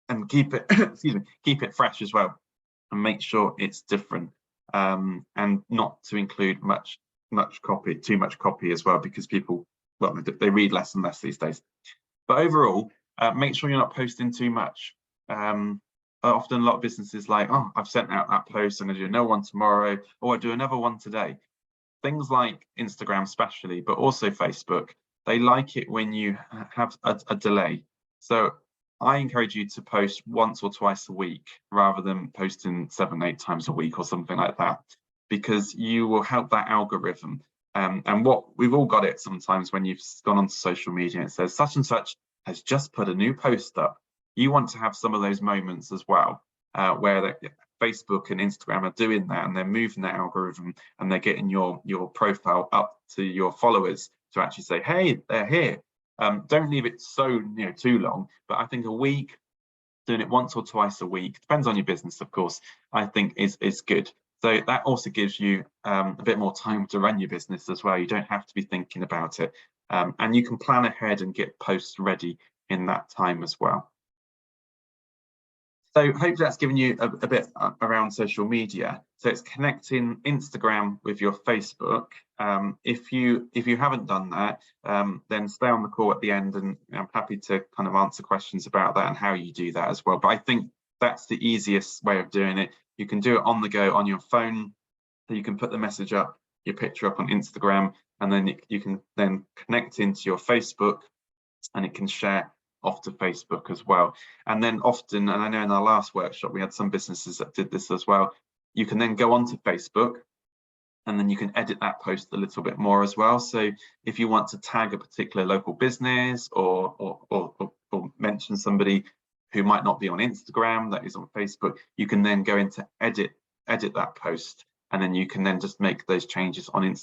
and keep it excuse me, keep it fresh as well, and make sure it's different, and not to include too much copy as well, because people, well, they read less and less these days. But overall, make sure you're not posting too much. Often a lot of businesses like, oh, I've sent out that post, I'm going to do another one tomorrow, or I do another one today. Things like Instagram especially, but also Facebook, they like it when you have a delay. So I encourage you to post once or twice a week rather than posting 7-8 times a week or something like that, because you will help that algorithm. And what we've all got it sometimes when you've gone onto social media and it says such and such has just put a new post up. You want to have some of those moments as well, where Facebook and Instagram are doing that, and they're moving that algorithm, and they're getting your profile up to your followers to actually say, hey, they're here. Don't leave it so too long, but I think a week, doing it once or twice a week, depends on your business, of course, I think is good. So that also gives you a bit more time to run your business as well. You don't have to be thinking about it, and you can plan ahead and get posts ready in that time as well. So hopefully that's given you a bit around social media. So it's connecting Instagram with your Facebook. If you haven't done that, then stay on the call at the end, and I'm happy to kind of answer questions about that and how you do that as well. But I think that's the easiest way of doing it. You can do it on the go on your phone. So you can put the message up, your picture up on Instagram, and then you can then connect into your Facebook, and it can share off to Facebook as well. And then often, and I know in our last workshop we had some businesses that did this as well, you can then go onto Facebook, and then you can edit that post a little bit more as well. So if you want to tag a particular local business or mention somebody who might not be on Instagram that is on Facebook, you can then go into edit that post, and then you can then just make those changes on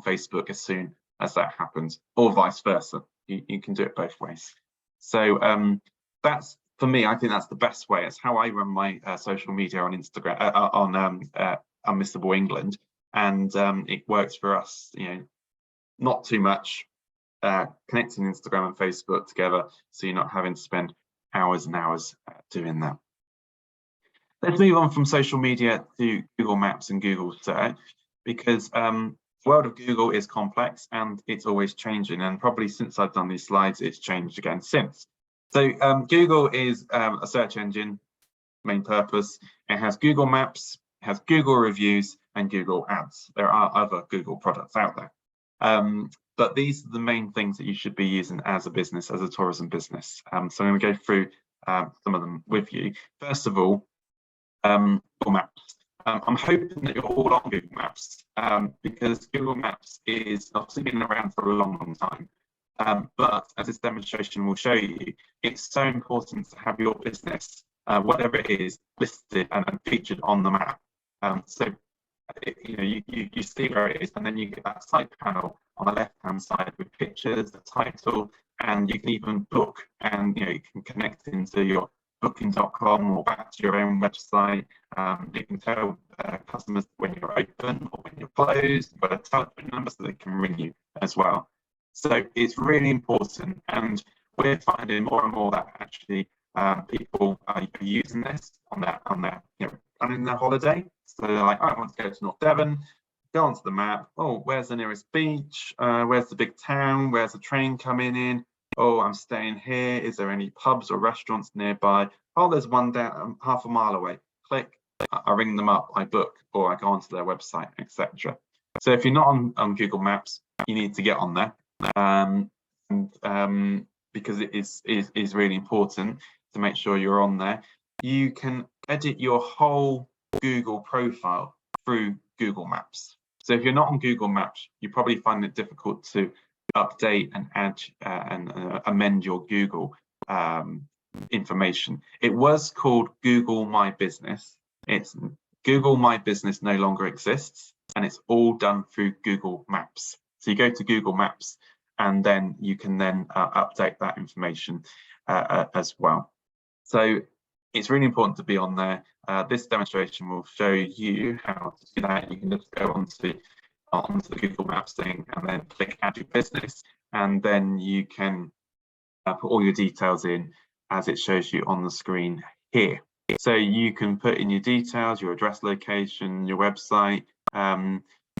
Facebook as soon as that happens, or vice versa. You can do it both ways. So that's, for me, I think that's the best way. It's how I run my social media on Instagram, on Mr. Boy England, and it works for us. Not too much, connecting Instagram and Facebook together, so you're not having to spend hours and hours doing that. Let's move on from social media to Google Maps and Google Search, because the world of Google is complex and it's always changing, and probably since I've done these slides it's changed again since. So Google is a search engine, main purpose. It has Google Maps, it has Google Reviews and Google Ads. There are other Google products out there, but these are the main things that you should be using as a business, as a tourism business. So I'm going to go through some of them with you. First of all, Google Maps. I'm hoping that you're all on Google Maps, because Google Maps is obviously been around for a long time. But as this demonstration will show you, it's so important to have your business, whatever it is, listed and featured on the map. So you see where it is, and then you get that side panel on the left-hand side with pictures, the title, and you can even book, and you can connect into your booking.com or back to your own website. You can tell customers when you're open or when you're closed. You've got a telephone number so they can ring you as well. So it's really important, and we're finding more and more that actually people are using this on their planning their holiday. So they're like, I want to go to North Devon, go onto the map. Oh, where's the nearest beach? Where's the big town? Where's the train coming in? Oh, I'm staying here. Is there any pubs or restaurants nearby? Oh, there's one down half a mile away. Click, I ring them up, I book, or I go onto their website, etc. So if you're not on Google Maps, you need to get on there, because it is really important to make sure you're on there. You can edit your whole Google profile through Google Maps. So if you're not on Google Maps, you probably find it difficult to update and add and amend your Google information. It was called Google My Business. It's Google My Business no longer exists, and it's all done through Google Maps. So you go to Google Maps, and then you can then update that information as well. So it's really important to be on there. This demonstration will show you how to do that. You can just go onto the Google Maps thing and then click Add Your Business, and then you can put all your details in as it shows you on the screen here. So you can put in your details, your address, location, your website.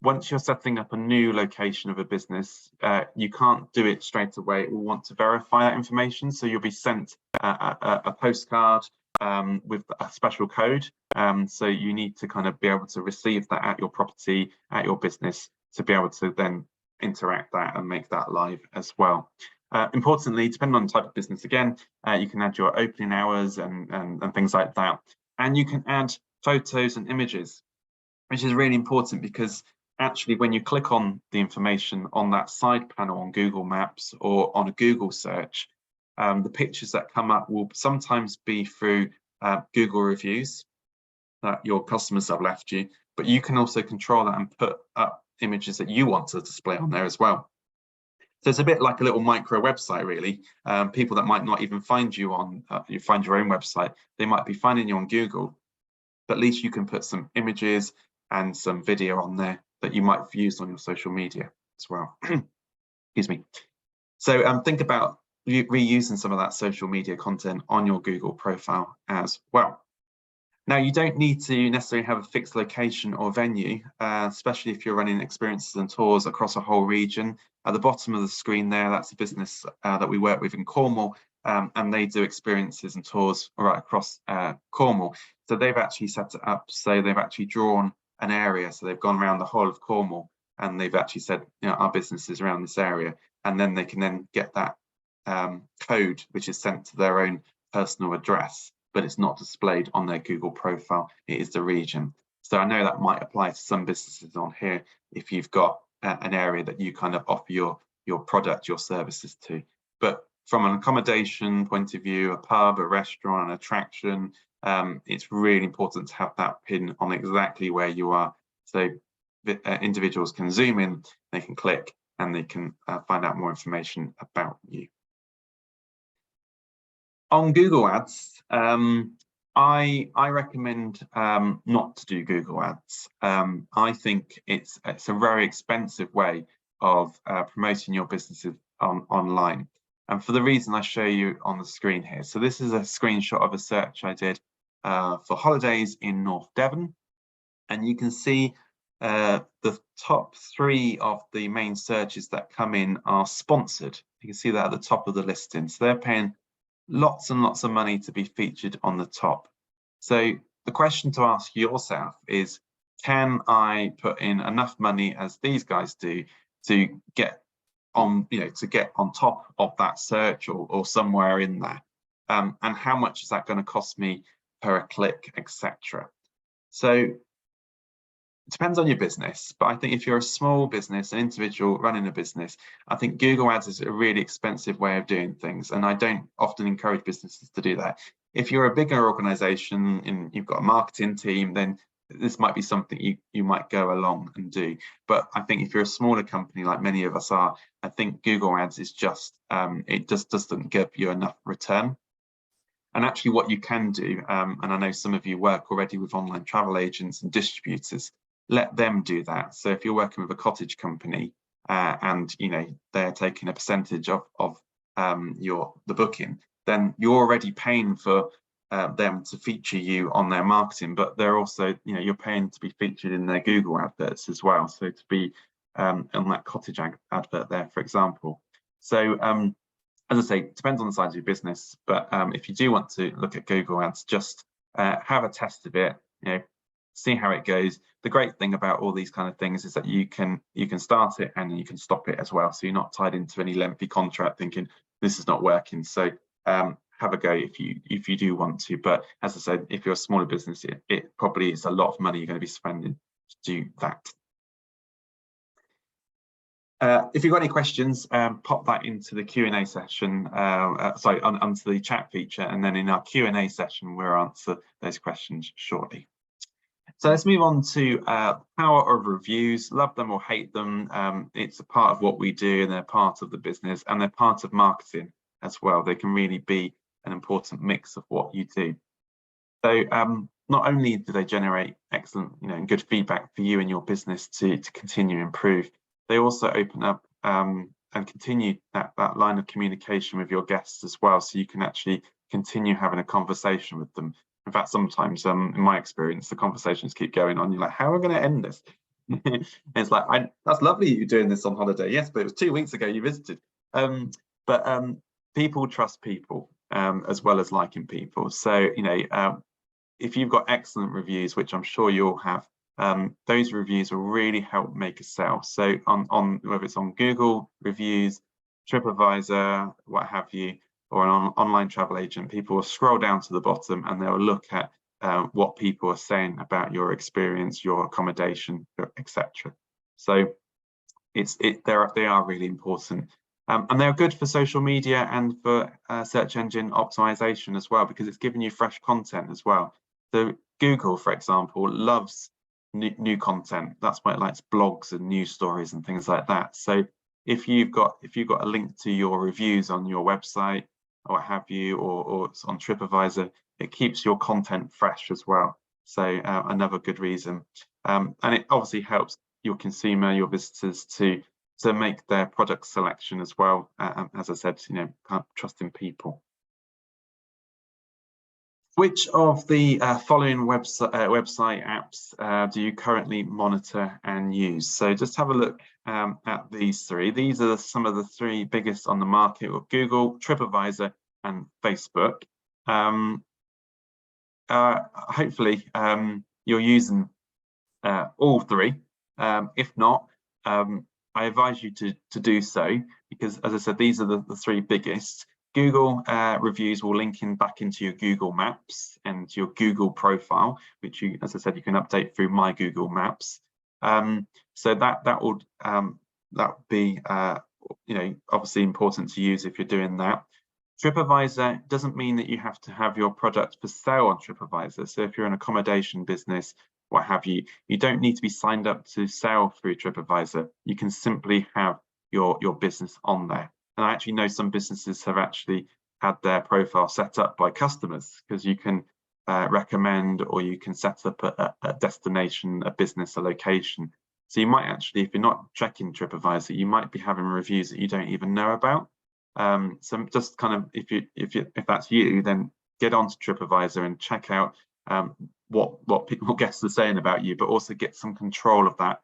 Once you're setting up a new location of a business, you can't do it straight away. We'll want to verify that information. So you'll be sent a postcard with a special code. So you need to kind of be able to receive that at your property, at your business, to be able to then interact that and make that live as well. Importantly, depending on the type of business, again, you can add your opening hours and things like that. And you can add photos and images, which is really important, because actually when you click on the information on that side panel on Google Maps or on a Google search, the pictures that come up will sometimes be through Google reviews that your customers have left you, but you can also control that and put up images that you want to display on there as well. So it's a bit like a little micro website, really. People that might not even find you on, you find your own website, they might be finding you on Google, but at least you can put some images and some video on there that you might have used on your social media as well. Excuse me. So think about reusing some of that social media content on your Google profile as well. Now, you don't need to necessarily have a fixed location or venue, especially if you're running experiences and tours across a whole region. At the bottom of the screen there, that's a business that we work with in Cornwall, and they do experiences and tours right across Cornwall. So they've actually set it up, so they've actually drawn an area, so they've gone around the whole of Cornwall, and they've actually said, you know, our business is around this area, and then they can then get that code, which is sent to their own personal address, but it's not displayed on their Google profile. It is the region. So I know that might apply to some businesses on here if you've got an area that you kind of offer your product, your services to. But from an accommodation point of view, a pub, a restaurant, an attraction, it's really important to have that pin on exactly where you are. So individuals can zoom in, they can click, and they can find out more information about you. On Google Ads, I recommend not to do Google Ads. I think it's a very expensive way of promoting your businesses online. And for the reason I show you on the screen here. So this is a screenshot of a search I did for holidays in North Devon. And you can see the top 3 of the main searches that come in are sponsored. You can see that at the top of the listing. So they're paying lots and lots of money to be featured on the top. So the question to ask yourself is, can I put in enough money as these guys do to get on, to get on top of that search or somewhere in there? And how much is that going to cost me per click, etc. So it depends on your business, but I think if you're a small business, an individual running a business, I think Google Ads is a really expensive way of doing things, and I don't often encourage businesses to do that. If you're a bigger organization and you've got a marketing team, then this might be something you might go along and do. But I think if you're a smaller company, like many of us are, I think Google Ads is just, it just doesn't give you enough return. And actually what you can do, and I know some of you work already with online travel agents and distributors, let them do that. So if you're working with a cottage company and they're taking a percentage of the booking, then you're already paying for them to feature you on their marketing, but they're also, you're paying to be featured in their Google adverts as well. So to be on that cottage advert there, for example. So as I say, it depends on the size of your business, but if you do want to look at Google Ads, just have a test of it. see how it goes. The great thing about all these kind of things is that you can start it and you can stop it as well. So you're not tied into any lengthy contract thinking this is not working. So have a go if you do want to. But as I said, if you're a smaller business, it probably is a lot of money you're going to be spending to do that. If you've got any questions, pop that into the Q&A session, sorry, onto the chat feature, and then in our Q&A session, we'll answer those questions shortly. So let's move on to power of reviews. Love them or hate them. It's a part of what we do, and they're part of the business, and they're part of marketing as well. They can really be an important mix of what you do. So not only do they generate excellent, and good feedback for you and your business to continue to improve, they also open up and continue that line of communication with your guests as well, so you can actually continue having a conversation with them. In fact, sometimes in my experience, the conversations keep going on. You're like, how are we going to end this? It's like, that's lovely you're doing this on holiday. Yes, but it was 2 weeks ago you visited. But people trust people as well as liking people. So, if you've got excellent reviews, which I'm sure you'll have, those reviews will really help make a sale. So on whether it's on Google reviews, TripAdvisor, what have you, or an online travel agent, people will scroll down to the bottom and they'll look at what people are saying about your experience, your accommodation, etc. So they are really important. And they're good for social media and for search engine optimization as well, because it's giving you fresh content as well. So Google, for example, loves new content. That's why it likes blogs and news stories and things like that. So if you've got a link to your reviews on your website or what have you, or it's on TripAdvisor, it keeps your content fresh as well. So another good reason. And it obviously helps your consumer, your visitors to make their product selection as well. As I said, trusting people. Which of the following website apps do you currently monitor and use? So just have a look at these three. These are some of the three biggest on the market with Google, TripAdvisor, and Facebook. Hopefully you're using all three. If not, I advise you to do so, because as I said, these are the three biggest. Google reviews will link back into your Google Maps and your Google profile, which as I said, you can update through My Google Maps. So that would be obviously important to use if you're doing that. TripAdvisor doesn't mean that you have to have your product for sale on TripAdvisor. So if you're an accommodation business, what have you, you don't need to be signed up to sell through TripAdvisor. You can simply have your business on there. And I actually know some businesses have actually had their profile set up by customers, because you can recommend, or you can set up a destination, a business, a location. So you might actually, if you're not checking TripAdvisor, you might be having reviews that you don't even know about. So just kind of, if that's you, then get onto TripAdvisor and check out what guests are saying about you, but also get some control of that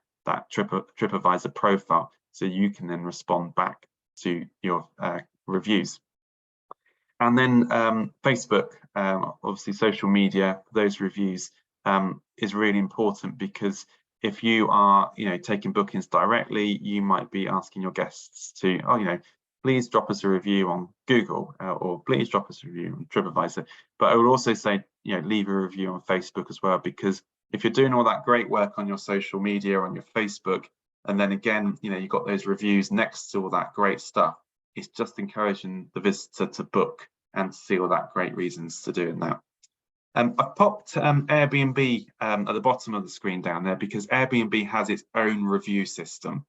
TripAdvisor profile, so you can then respond back to your reviews. And then Facebook, obviously social media, those reviews is really important, because if you are taking bookings directly, you might be asking your guests to, please drop us a review on Google, or please drop us a review on TripAdvisor. But I would also say, leave a review on Facebook as well, because if you're doing all that great work on your social media, on your Facebook, and then again, you've got those reviews next to all that great stuff, it's just encouraging the visitor to book and see all that great reasons to doing that. I've popped Airbnb at the bottom of the screen down there, because Airbnb has its own review system,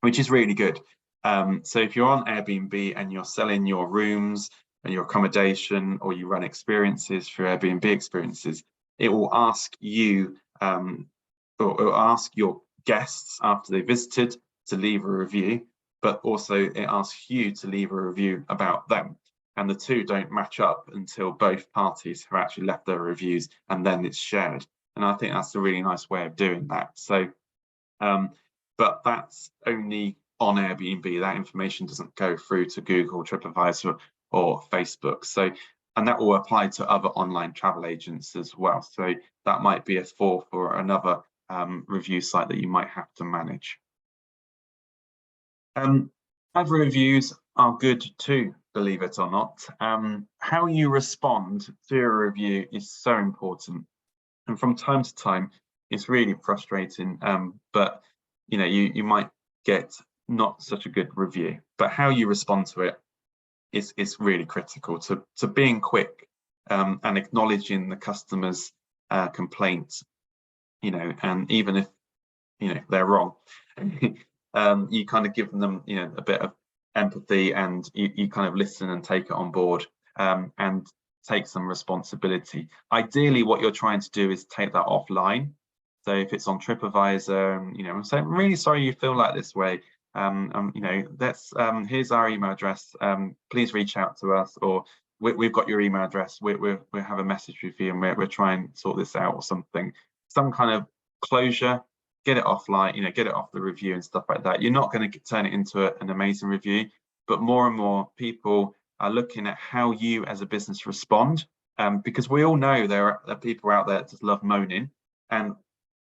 which is really good. So if you're on Airbnb and you're selling your rooms and your accommodation, or you run experiences for Airbnb experiences, it will ask you, or it will ask your guests after they visited to leave a review, but also it asks you to leave a review about them. And the two don't match up until both parties have actually left their reviews, and then it's shared. And I think that's a really nice way of doing that. So, but that's only on Airbnb. That information doesn't go through to Google, TripAdvisor, or Facebook. So and that will apply to other online travel agents as well. So that might be a for another review site that you might have to manage. Other reviews are good too, believe it or not. How you respond to a review is so important, and from time to time it's really frustrating, but you know, you might get not such a good review, but how you respond to it is really critical to being quick and acknowledging the customer's complaints, you know, and even if, you know, they're wrong, you kind of give them, you know, a bit of empathy, and you kind of listen and take it on board, and take some responsibility. Ideally, what you're trying to do is take that offline. So if it's on TripAdvisor, you know, say, I'm really sorry you feel like this way. You know, that's here's our email address. Please reach out to us, or we've got your email address. We have a message with you, and we're trying to sort this out, or something. Some kind of closure. Get it offline. You know, get it off the review and stuff like that. You're not going to turn it into an amazing review, but more and more people are looking at how you as a business respond, because we all know there are people out there that just love moaning, and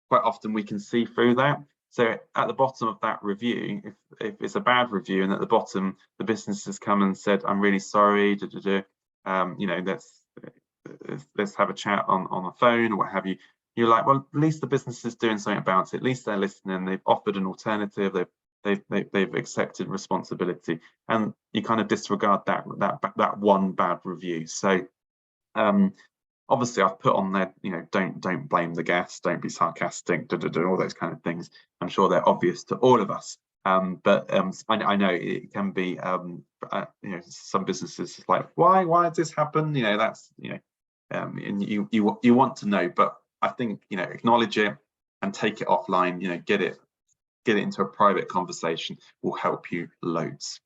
quite often we can see through that. So at the bottom of that review, if it's a bad review, and at the bottom the business has come and said, I'm really sorry, you know, let's have a chat on a phone or what have you, you're like, well, at least the business is doing something about it. At least they're listening. They've offered an alternative. They've accepted responsibility, and you kind of disregard that one bad review. So obviously I've put on there, you know, don't blame the guest, don't be sarcastic, all those kind of things. I'm sure they're obvious to all of us, but I know it can be, you know, some businesses like, why did this happen? You know, that's, you know, and you want to know, but I think, you know, acknowledge it and take it offline. You know, get it into a private conversation will help you loads.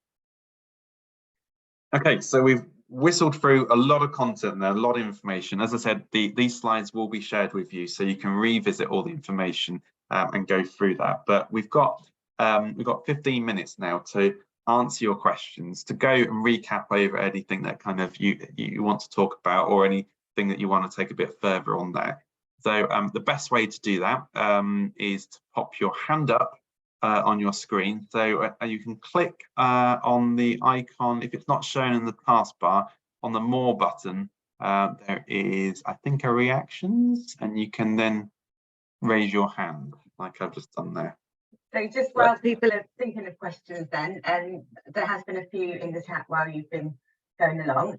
Okay, so we've whistled through a lot of content there, a lot of information. As I said, these slides will be shared with you, so you can revisit all the information and go through that. But we've got 15 minutes now to answer your questions, to go and recap over anything that kind of you want to talk about, or anything that you want to take a bit further on there. So the best way to do that is to pop your hand up on your screen. So you can click on the icon. If it's not shown in the taskbar, on the More button, there is, I think, a reactions, and you can then raise your hand like I've just done there. So just while people are thinking of questions then, there has been a few in the chat while you've been going along.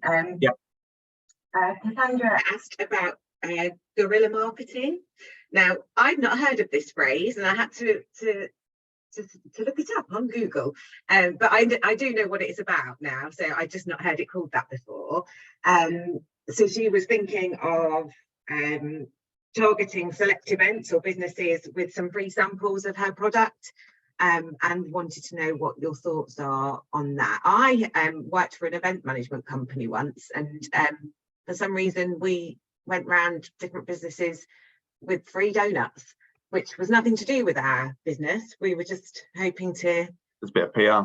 Cassandra asked about guerrilla marketing. Now, I've not heard of this phrase, and I had to look it up on Google, but I do know what it is about now, so I just not heard it called that before. So she was thinking of targeting select events or businesses with some free samples of her product, and wanted to know what your thoughts are on that. I worked for an event management company once, and for some reason we went round different businesses with free donuts, which was nothing to do with our business. We were just hoping to. There's a bit of PR.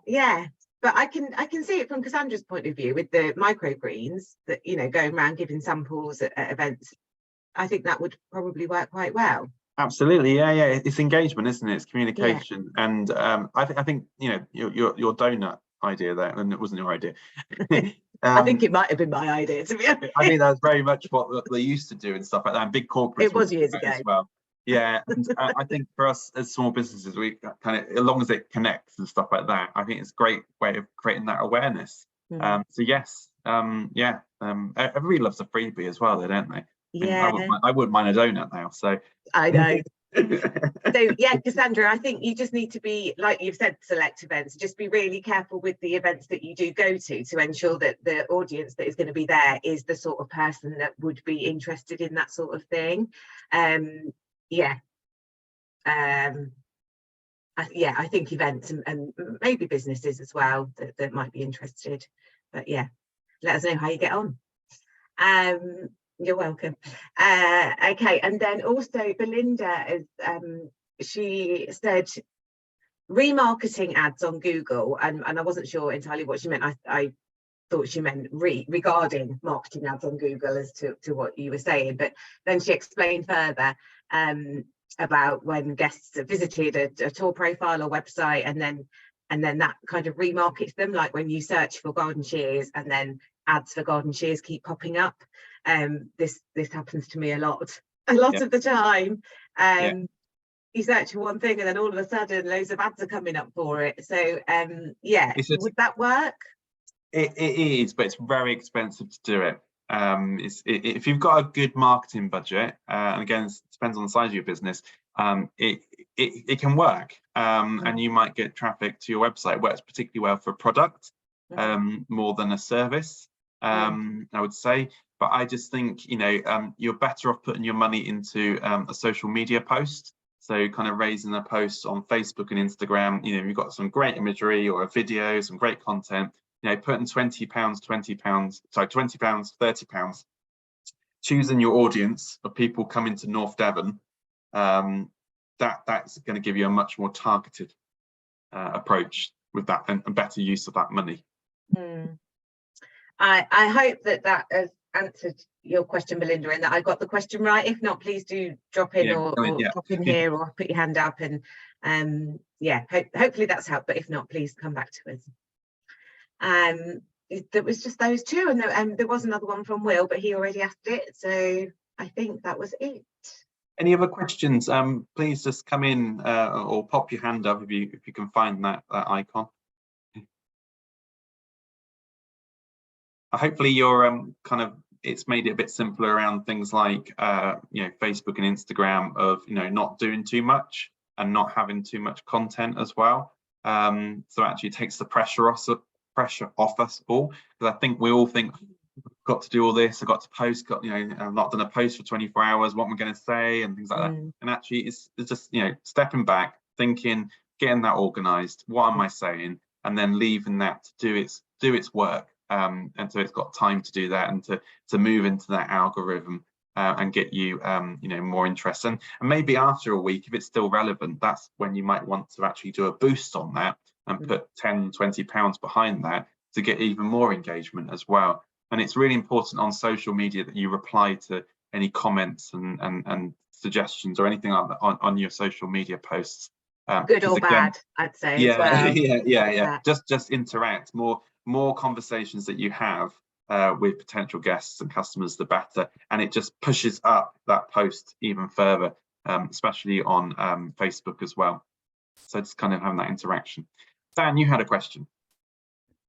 Yeah. But I can see it from Cassandra's point of view with the microgreens, that, you know, going around giving samples at events. I think that would probably work quite well. Absolutely, yeah. It's engagement, isn't it? It's communication, yeah. And I think, you know, your donut idea there, and it wasn't your idea. I think it might have been my idea, to be honest. I think that's very much what they used to do and stuff like that. And big corporates. It was years ago as well. Yeah, and I think for us as small businesses, we kind of, as long as it connects and stuff like that, I think it's a great way of creating that awareness. So yes, everybody loves a freebie as well, don't they? Yeah, I wouldn't mind a donut now. So I know. So yeah, Cassandra, I think you just need to be, like you've said, select events. Just be really careful with the events that you do go to ensure that the audience that is going to be there is the sort of person that would be interested in that sort of thing. I think events and maybe businesses as well that might be interested. But yeah, let us know how you get on. You're welcome. Okay, and then also Belinda is she said remarketing ads on Google, and I wasn't sure entirely what she meant. I thought she meant regarding marketing ads on Google as to what you were saying, but then she explained further about when guests have visited a tour profile or website, and then that kind of remarkets them, like when you search for garden shears and then ads for garden shears keep popping up. This happens to me a lot of the time. You search for one thing and then all of a sudden loads of ads are coming up for it. So would that work? It is, but it's very expensive to do it. If you've got a good marketing budget, and again, it depends on the size of your business, it can work, and you might get traffic to your website. It works particularly well for a product, more than a service, I would say. But I just think, you're better off putting your money into a social media post. So kind of raising a post on Facebook and Instagram, you've got some great imagery or a video, some great content, putting £20, £30, choosing your audience of people coming to North Devon, that's going to give you a much more targeted approach with that, and better use of that money. I hope that has answered your question, Belinda, and that I got the question right. If not, please do drop in or pop in here or put your hand up, and hopefully that's helped. But if not, please come back to us. There was just those two, and there was another one from Will, but he already asked it, so I think that was it. Any other questions? Please just come in or pop your hand up if you can find that icon. Hopefully you're it's made it a bit simpler around things like Facebook and Instagram, of not doing too much and not having too much content as well. So actually it takes the pressure off us all, because I think we all think, I've got to do all this, I've got to post, I've not done a post for 24 hours, what am I going to say, and things like that. And actually it's just stepping back, thinking, getting that organized, what am I saying, and then leaving that to do its work. And so it's got time to do that, and to move into that algorithm and get you more interest. And maybe after a week, if it's still relevant, that's when you might want to actually do a boost on that and put £10-20 behind that to get even more engagement as well. And it's really important on social media that you reply to any comments and suggestions or anything on your social media posts. Good or bad, I'd say. Yeah, as well. Just interact more conversations that you have with potential guests and customers, the better, and it just pushes up that post even further, especially on Facebook as well. So it's kind of having that interaction. Dan, you had a question.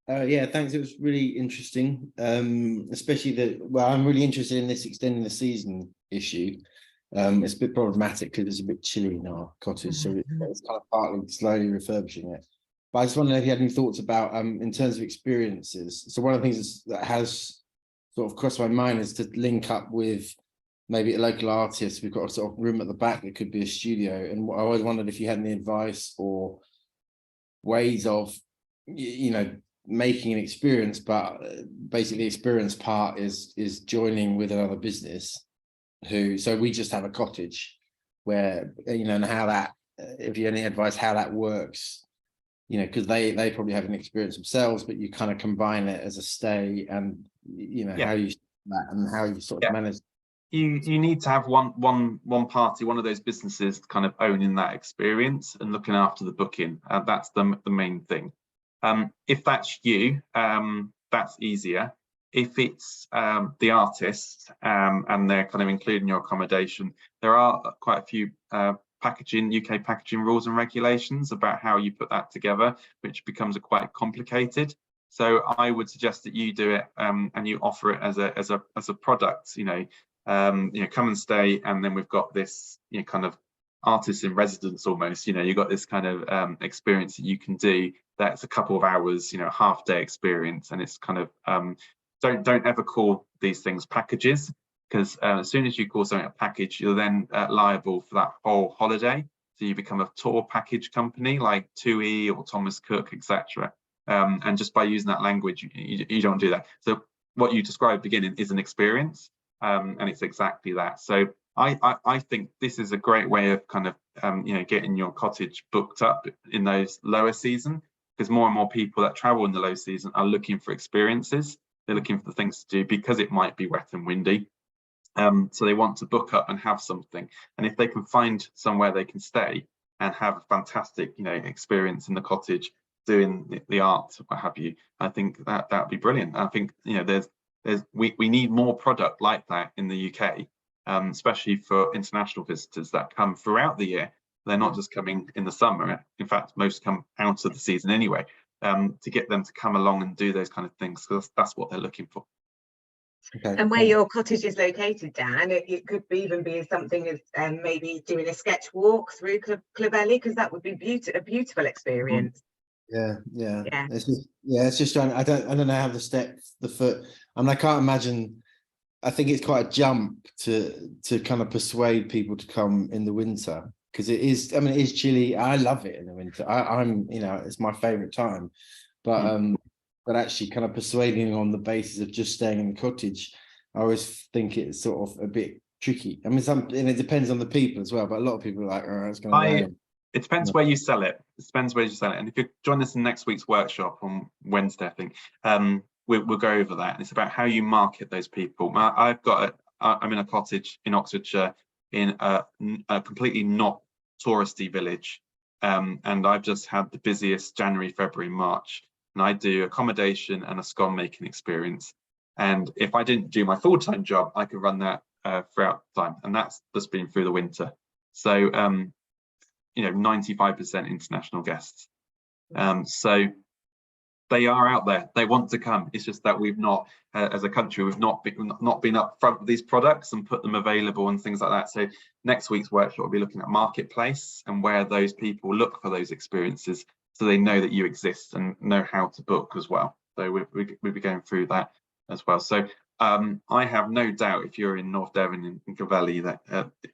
Yeah, thanks. It was really interesting, especially I'm really interested in this extending the season issue. It's a bit problematic because it's a bit chilly in our cottage, so it's kind of partly slowly refurbishing it. But I just wondered if you had any thoughts about, in terms of experiences. So one of the things that has sort of crossed my mind is to link up with maybe a local artist. We've got a sort of room at the back that could be a studio, and I always wondered if you had any advice or ways of, making an experience, but basically the experience part is joining with another business. So we just have a cottage where, and how that, if you have any advice how that works. Because they probably have an experience themselves, but you kind of combine it as a stay, and how you that and how you sort of manage. You need to have one party, one of those businesses, kind of owning that experience and looking after the booking. That's the main thing. If that's you, that's easier. If it's the artist and they're kind of including your accommodation, there are quite a few UK packaging rules and regulations about how you put that together, which becomes quite complicated. So I would suggest that you do it and you offer it as a product. Come and stay, and then we've got this kind of artist in residence almost. You've got this kind of experience that you can do. That's a couple of hours, half day experience, and it's kind of don't ever call these things packages. Because as soon as you call something a package, you're then liable for that whole holiday. So you become a tour package company like TUI or Thomas Cook, etc. And just by using that language, you don't do that. So what you described at the beginning is an experience, and it's exactly that. So I think this is a great way of kind of getting your cottage booked up in those lower season, because more and more people that travel in the low season are looking for experiences. They're looking for the things to do because it might be wet and windy. So they want to book up and have something. And if they can find somewhere they can stay and have a fantastic, experience in the cottage, doing the art, what have you, I think that would be brilliant. I think, we need more product like that in the UK, especially for international visitors that come throughout the year. They're not just coming in the summer. In fact, most come out of the season anyway, to get them to come along and do those kind of things, because that's what they're looking for. Okay. And where your cottage is located, Dan, it could even be something as maybe doing a sketch walk through Clovelly, because that would be a beautiful experience. Yeah. Yeah. It's just trying. I don't know how the foot. I mean, I can't imagine. I think it's quite a jump to kind of persuade people to come in the winter, because it is. I mean, it is chilly. I love it in the winter. I'm it's my favorite time, but actually kind of persuading on the basis of just staying in the cottage, I always think it's sort of a bit tricky. I mean, and it depends on the people as well, but a lot of people are like, oh, it's going to rain. It depends where you sell it. It depends where you sell it. And if you join us in next week's workshop on Wednesday, I think, we'll go over that. And it's about how you market those people. I'm in a cottage in Oxfordshire in a completely not touristy village. And I've just had the busiest January, February, March. And I do accommodation and a scone making experience. And if I didn't do my full-time job, I could run that throughout the time. And that's just been through the winter. So, 95% international guests. So they are out there. They want to come. It's just that we've not, as a country, we've not been up front with these products and put them available and things like that. So next week's workshop will be looking at marketplace and where those people look for those experiences, so they know that you exist and know how to book as well. So we'll be going through that as well. So I have no doubt, if you're in North Devon in Clovelly, that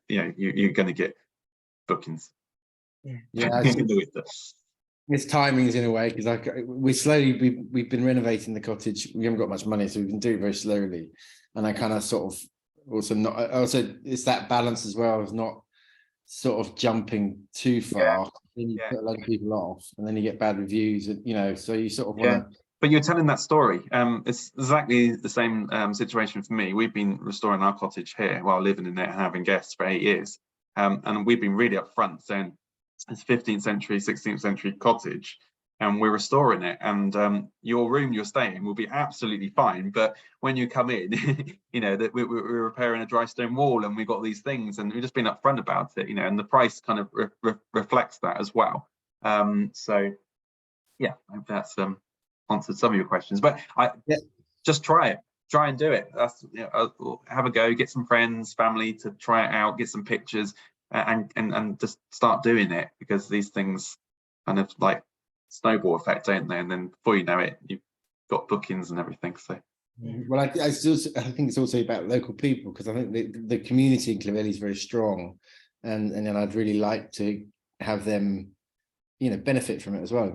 you're going to get bookings. Yeah. It's timings in a way, because we've been renovating the cottage. We haven't got much money, so we've been doing it very slowly. And I kind of sort of also it's that balance as well of not sort of jumping too far. Then you put a lot of people off, and then you get bad reviews, and so you sort of want to. But you're telling that story. It's exactly the same situation for me. We've been restoring our cottage here while living in it and having guests for 8 years. And we've been really upfront saying it's 15th century, 16th century cottage, and we're restoring it. And your room you're staying will be absolutely fine. But when you come in, that we're repairing a dry stone wall, and we've got these things, and we've just been upfront about it, and the price kind of reflects that as well. So yeah, I hope that's answered some of your questions. But just try it. Try and do it. That's have a go. Get some friends, family to try it out. Get some pictures, and just start doing it, because these things kind of like snowball effect, don't they? And then before you know it, you've got bookings and everything. So well, I think it's also about local people, because I think the community in Clovelly is very strong, and then I'd really like to have them, benefit from it as well.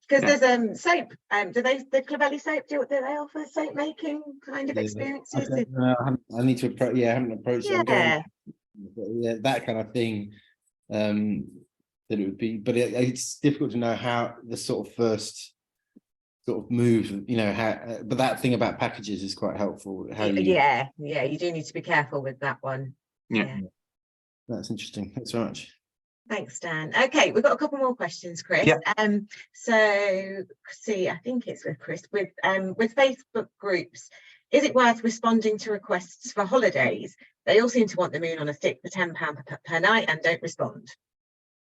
Because there's soap. Do the Clovelly soap? Do they offer soap making kind of experiences? I need to approach. I haven't approached it. But that kind of thing. That it would be, but it's difficult to know how the sort of first sort of move. How. But that thing about packages is quite helpful. You do need to be careful with that one. Yeah. That's interesting. Thanks so much. Thanks, Dan. Okay, we've got a couple more questions, Chris. Yeah. So I think it's with Chris. With Facebook groups, is it worth responding to requests for holidays? They all seem to want the moon on a stick for £10 per night and don't respond.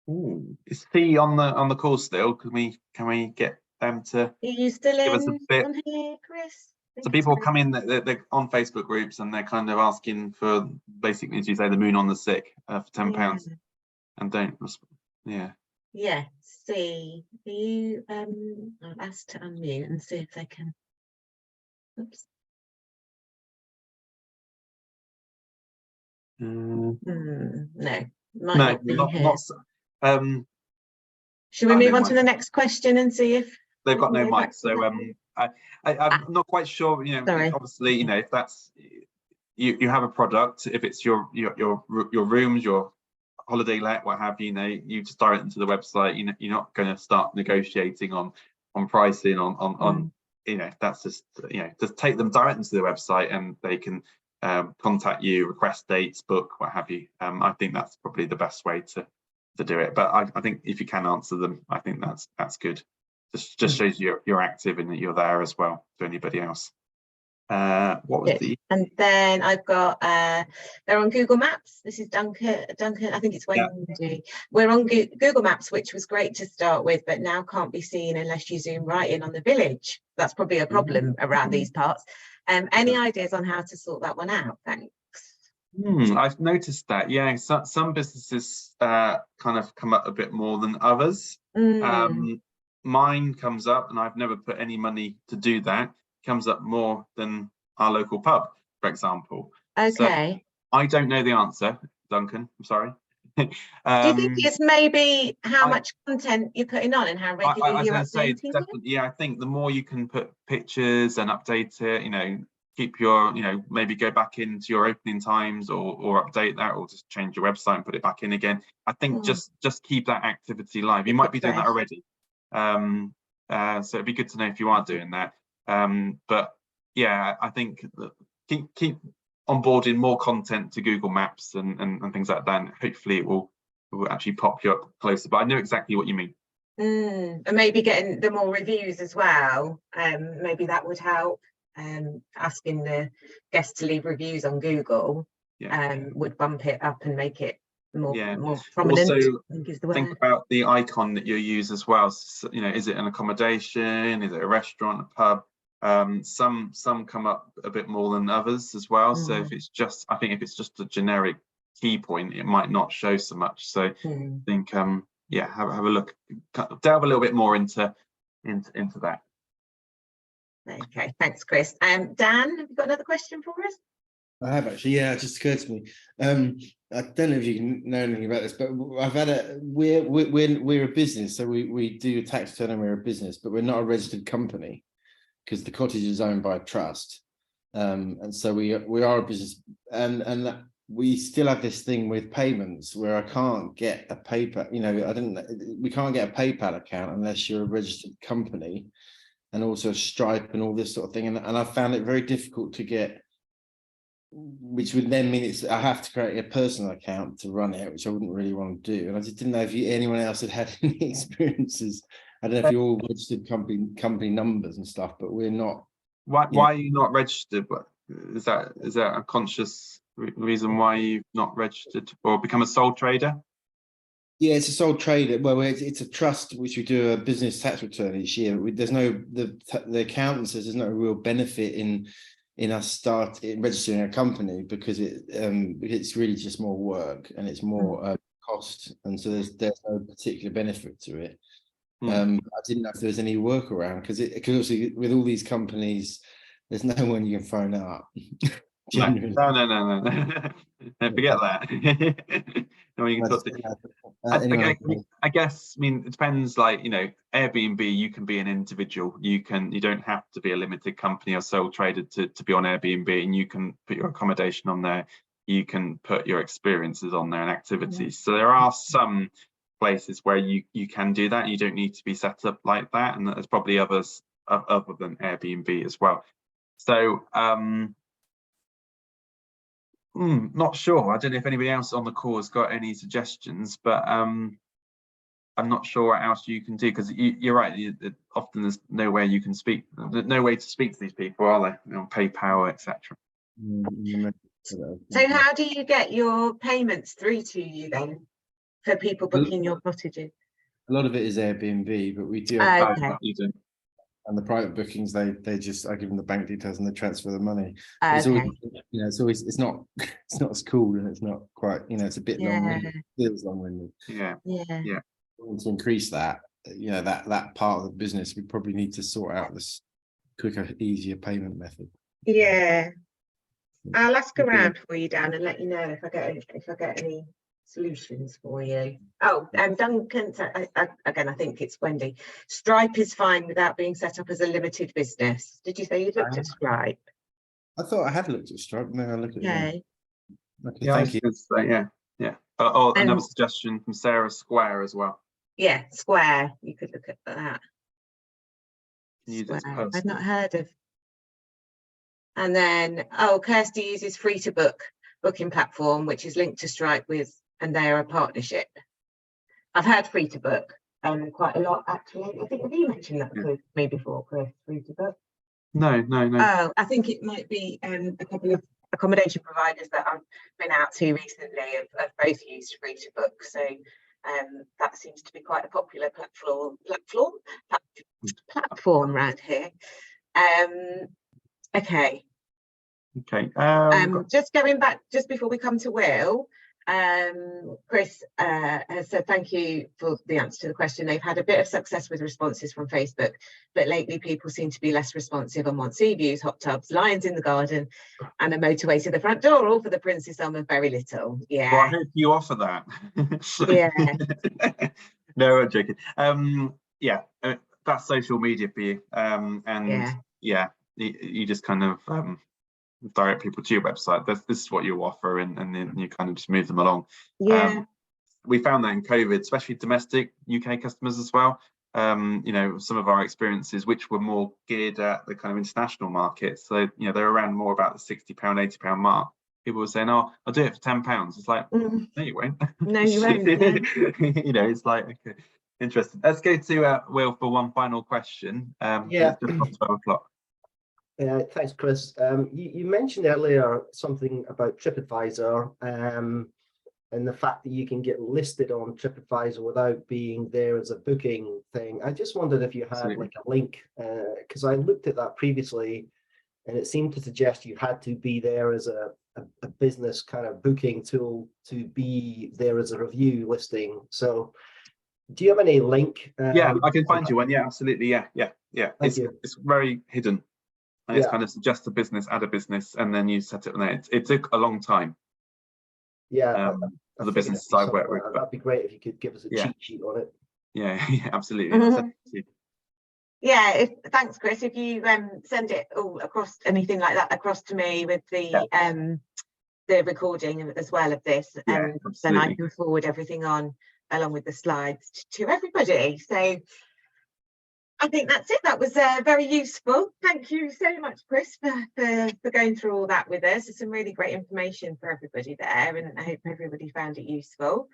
Ooh, is Fee on the call still? Can we get them to? Are you still give us a bit on here, Chris? So people come in, they're on Facebook groups, and they're kind of asking for, basically, as you say, the moon on the stick for £10, and don't respond. Yeah. See, you I'll ask to unmute and see if they can. Oops. No, might not be here. Should we move on to the next question and see if they've got no mic? So I'm not quite sure. Obviously, if that's you have a product, if it's your rooms, your holiday let, what have you, you just direct them to the website. You're not going to start negotiating on pricing on that's just just take them, direct them to the website, and they can contact you, request dates, book, what have you. I think that's probably the best way to do it. But I think if you can answer them, I think that's good. Just shows you're active and that you're there as well to anybody else. What was the? And then I've got they're on Google Maps. This is Duncan. I think it's Wendy. Yeah. We're on Google Maps, which was great to start with, but now can't be seen unless you zoom right in on the village. That's probably a problem around these parts. Any ideas on how to sort that one out? Thanks. I've noticed that. Yeah, some businesses kind of come up a bit more than others. Mine comes up, and I've never put any money to do that. Comes up more than our local pub, for example. Okay. So I don't know the answer, Duncan. I'm sorry. Do you think it's maybe how much content you're putting on and how regularly you're updating it? Definitely, yeah, I think the more you can put pictures and update it, keep your, maybe go back into your opening times or update that, or just change your website and put it back in again. I think just keep that activity live. You might be doing that already. So it'd be good to know if you are doing that. But yeah, I think keep onboarding more content to Google Maps and things like that, and hopefully it will actually pop you up closer. But I know exactly what you mean. And maybe getting the more reviews as well. Maybe that would help. Asking the guests to leave reviews on Google would bump it up and make it more prominent. Also, think about the icon that you use as well. So, is it an accommodation? Is it a restaurant, a pub? Some come up a bit more than others as well. So if it's just, I think if it's just a generic key point, it might not show so much. So I think have a look, delve a little bit more into that. Okay, thanks, Chris. Dan, have you got another question for us? I have actually, yeah, it just occurred to me. I don't know if you can know anything about this, but I've had we're a business, so we do a tax return and we're a business, but we're not a registered company because the cottage is owned by a trust, and so we are a business, and we still have this thing with payments where I can't get a PayPal. We can't get a PayPal account unless you're a registered company, and also Stripe and all this sort of thing, and I found it very difficult to get. Which would then mean I have to create a personal account to run it, which I wouldn't really want to do. And I just didn't know if anyone else had any experiences. I don't know if you're all registered company numbers and stuff, but we're not. Why are you not registered? Is that a conscious reason why you've not registered or become a sole trader? Yeah, it's a sole trader. Well, it's a trust which we do a business tax return each year. There's no the accountant says there's no real benefit in us registering a company because it's really just more work and it's more cost, and so there's no particular benefit to it. I didn't know if there was any workaround because obviously with all these companies, there's no one you can phone up. No. Forget that. No, you can talk to. I guess, it depends. Like Airbnb, you can be an individual. You don't have to be a limited company or sole trader to be on Airbnb, and you can put your accommodation on there. You can put your experiences on there and activities. So there are some places where you can do that. You don't need to be set up like that, and there's probably others other than Airbnb as well. So not sure. I don't know if anybody else on the call has got any suggestions, but I'm not sure what else you can do, because you're right. Often there's no way you can speak. There's no way to speak to these people, are there? PayPal, etc. So how do you get your payments through to you then for people booking your cottages? A lot of it is Airbnb, but we do. And the private bookings, I give them the bank details and they transfer the money. It's always, it's not as cool, and it's not quite, it's a bit long-winded. It feels long-winded. Yeah. To increase that, that part of the business, we probably need to sort out this quicker, easier payment method. Yeah. I'll ask around for you, Dan, and let you know if I get any solutions for you. Duncan, again, I think it's Wendy. Stripe is fine without being set up as a limited business. Did you say you'd looked at Stripe? I thought I had looked at Stripe. No, I looked at it. Okay. Thank you. Yeah. Oh, another suggestion from Sarah, Square as well. Yeah, Square. You could look at that. Square. I've not heard of. And then, oh, Kirsty uses Free to Book booking platform, which is linked to Stripe with, and they are a partnership. I've heard Free to Book quite a lot, actually. I think, have you mentioned that to me before, Chris? Free to Book? No. Oh, I think it might be a couple of accommodation providers that I've been out to recently have both used Free to Book. So that seems to be quite a popular platform around here. Okay. Just going back, just before we come to Will, Chris has said thank you for the answer to the question. They've had a bit of success with responses from Facebook, but lately people seem to be less responsive and want sea views, hot tubs, lions in the garden, and a motorway to the front door, all for the princely sum of very little. Yeah. Well, I hope you offer that. Yeah. No, I'm joking. Yeah, that's social media for you. And yeah, you just kind of direct people to your website. This is what you offer, and then you kind of just move them along. Yeah. We found that in COVID, especially domestic UK customers as well. You know, some of our experiences, which were more geared at the kind of international markets. So, you know, they're around more about the £60, £80 mark. People were saying, "Oh, I'll do it for £10." It's like, no, you won't. No, you won't. Yeah. You know, it's like, okay, interesting. Let's go to Will for one final question. Yeah. It's just 12 o'clock. Thanks, Chris. You mentioned earlier something about TripAdvisor and the fact that you can get listed on TripAdvisor without being there as a booking thing. I just wondered if you had like a link, because I looked at that previously and it seemed to suggest you had to be there as a business kind of booking tool to be there as a review listing. So do you have any link? Yeah, I can find you one. Yeah, absolutely. Yeah. It's very hidden. And it's kind of suggest a business, add a business, and then you set it on there. It took a long time. Yeah, for the businesses I work with. That'd be great if you could give us a cheat sheet on it. Yeah, absolutely. Yeah, thanks, Chris. If you send it all across, anything like that across to me with the recording as well of this, and then I can forward everything on along with the slides to everybody. So I think that's it. That was very useful. Thank you so much, Chris, for going through all that with us. There's some really great information for everybody there, and I hope everybody found it useful.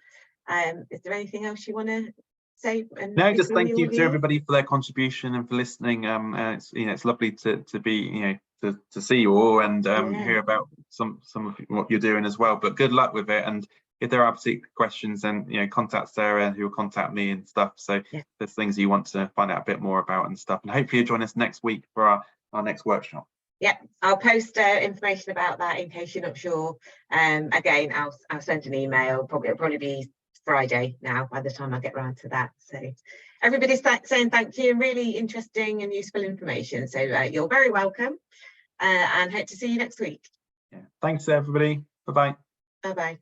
Is there anything else you want to say? No, just thank you to everybody for their contribution and for listening. It's, you know, it's lovely to be, you know, to see you all and hear about some of what you're doing as well. But good luck with it. And if there are particular questions, then, you know, contact Sarah, who will contact me and stuff. So there's things you want to find out a bit more about and stuff. And hopefully you'll join us next week for our next workshop. Yeah, I'll post information about that in case you're not sure. Again, I'll send an email. It'll probably be Friday now by the time I get around to that. So everybody's saying thank you, and really interesting and useful information. So you're very welcome, and hope to see you next week. Thanks everybody. Bye-bye. Bye-bye.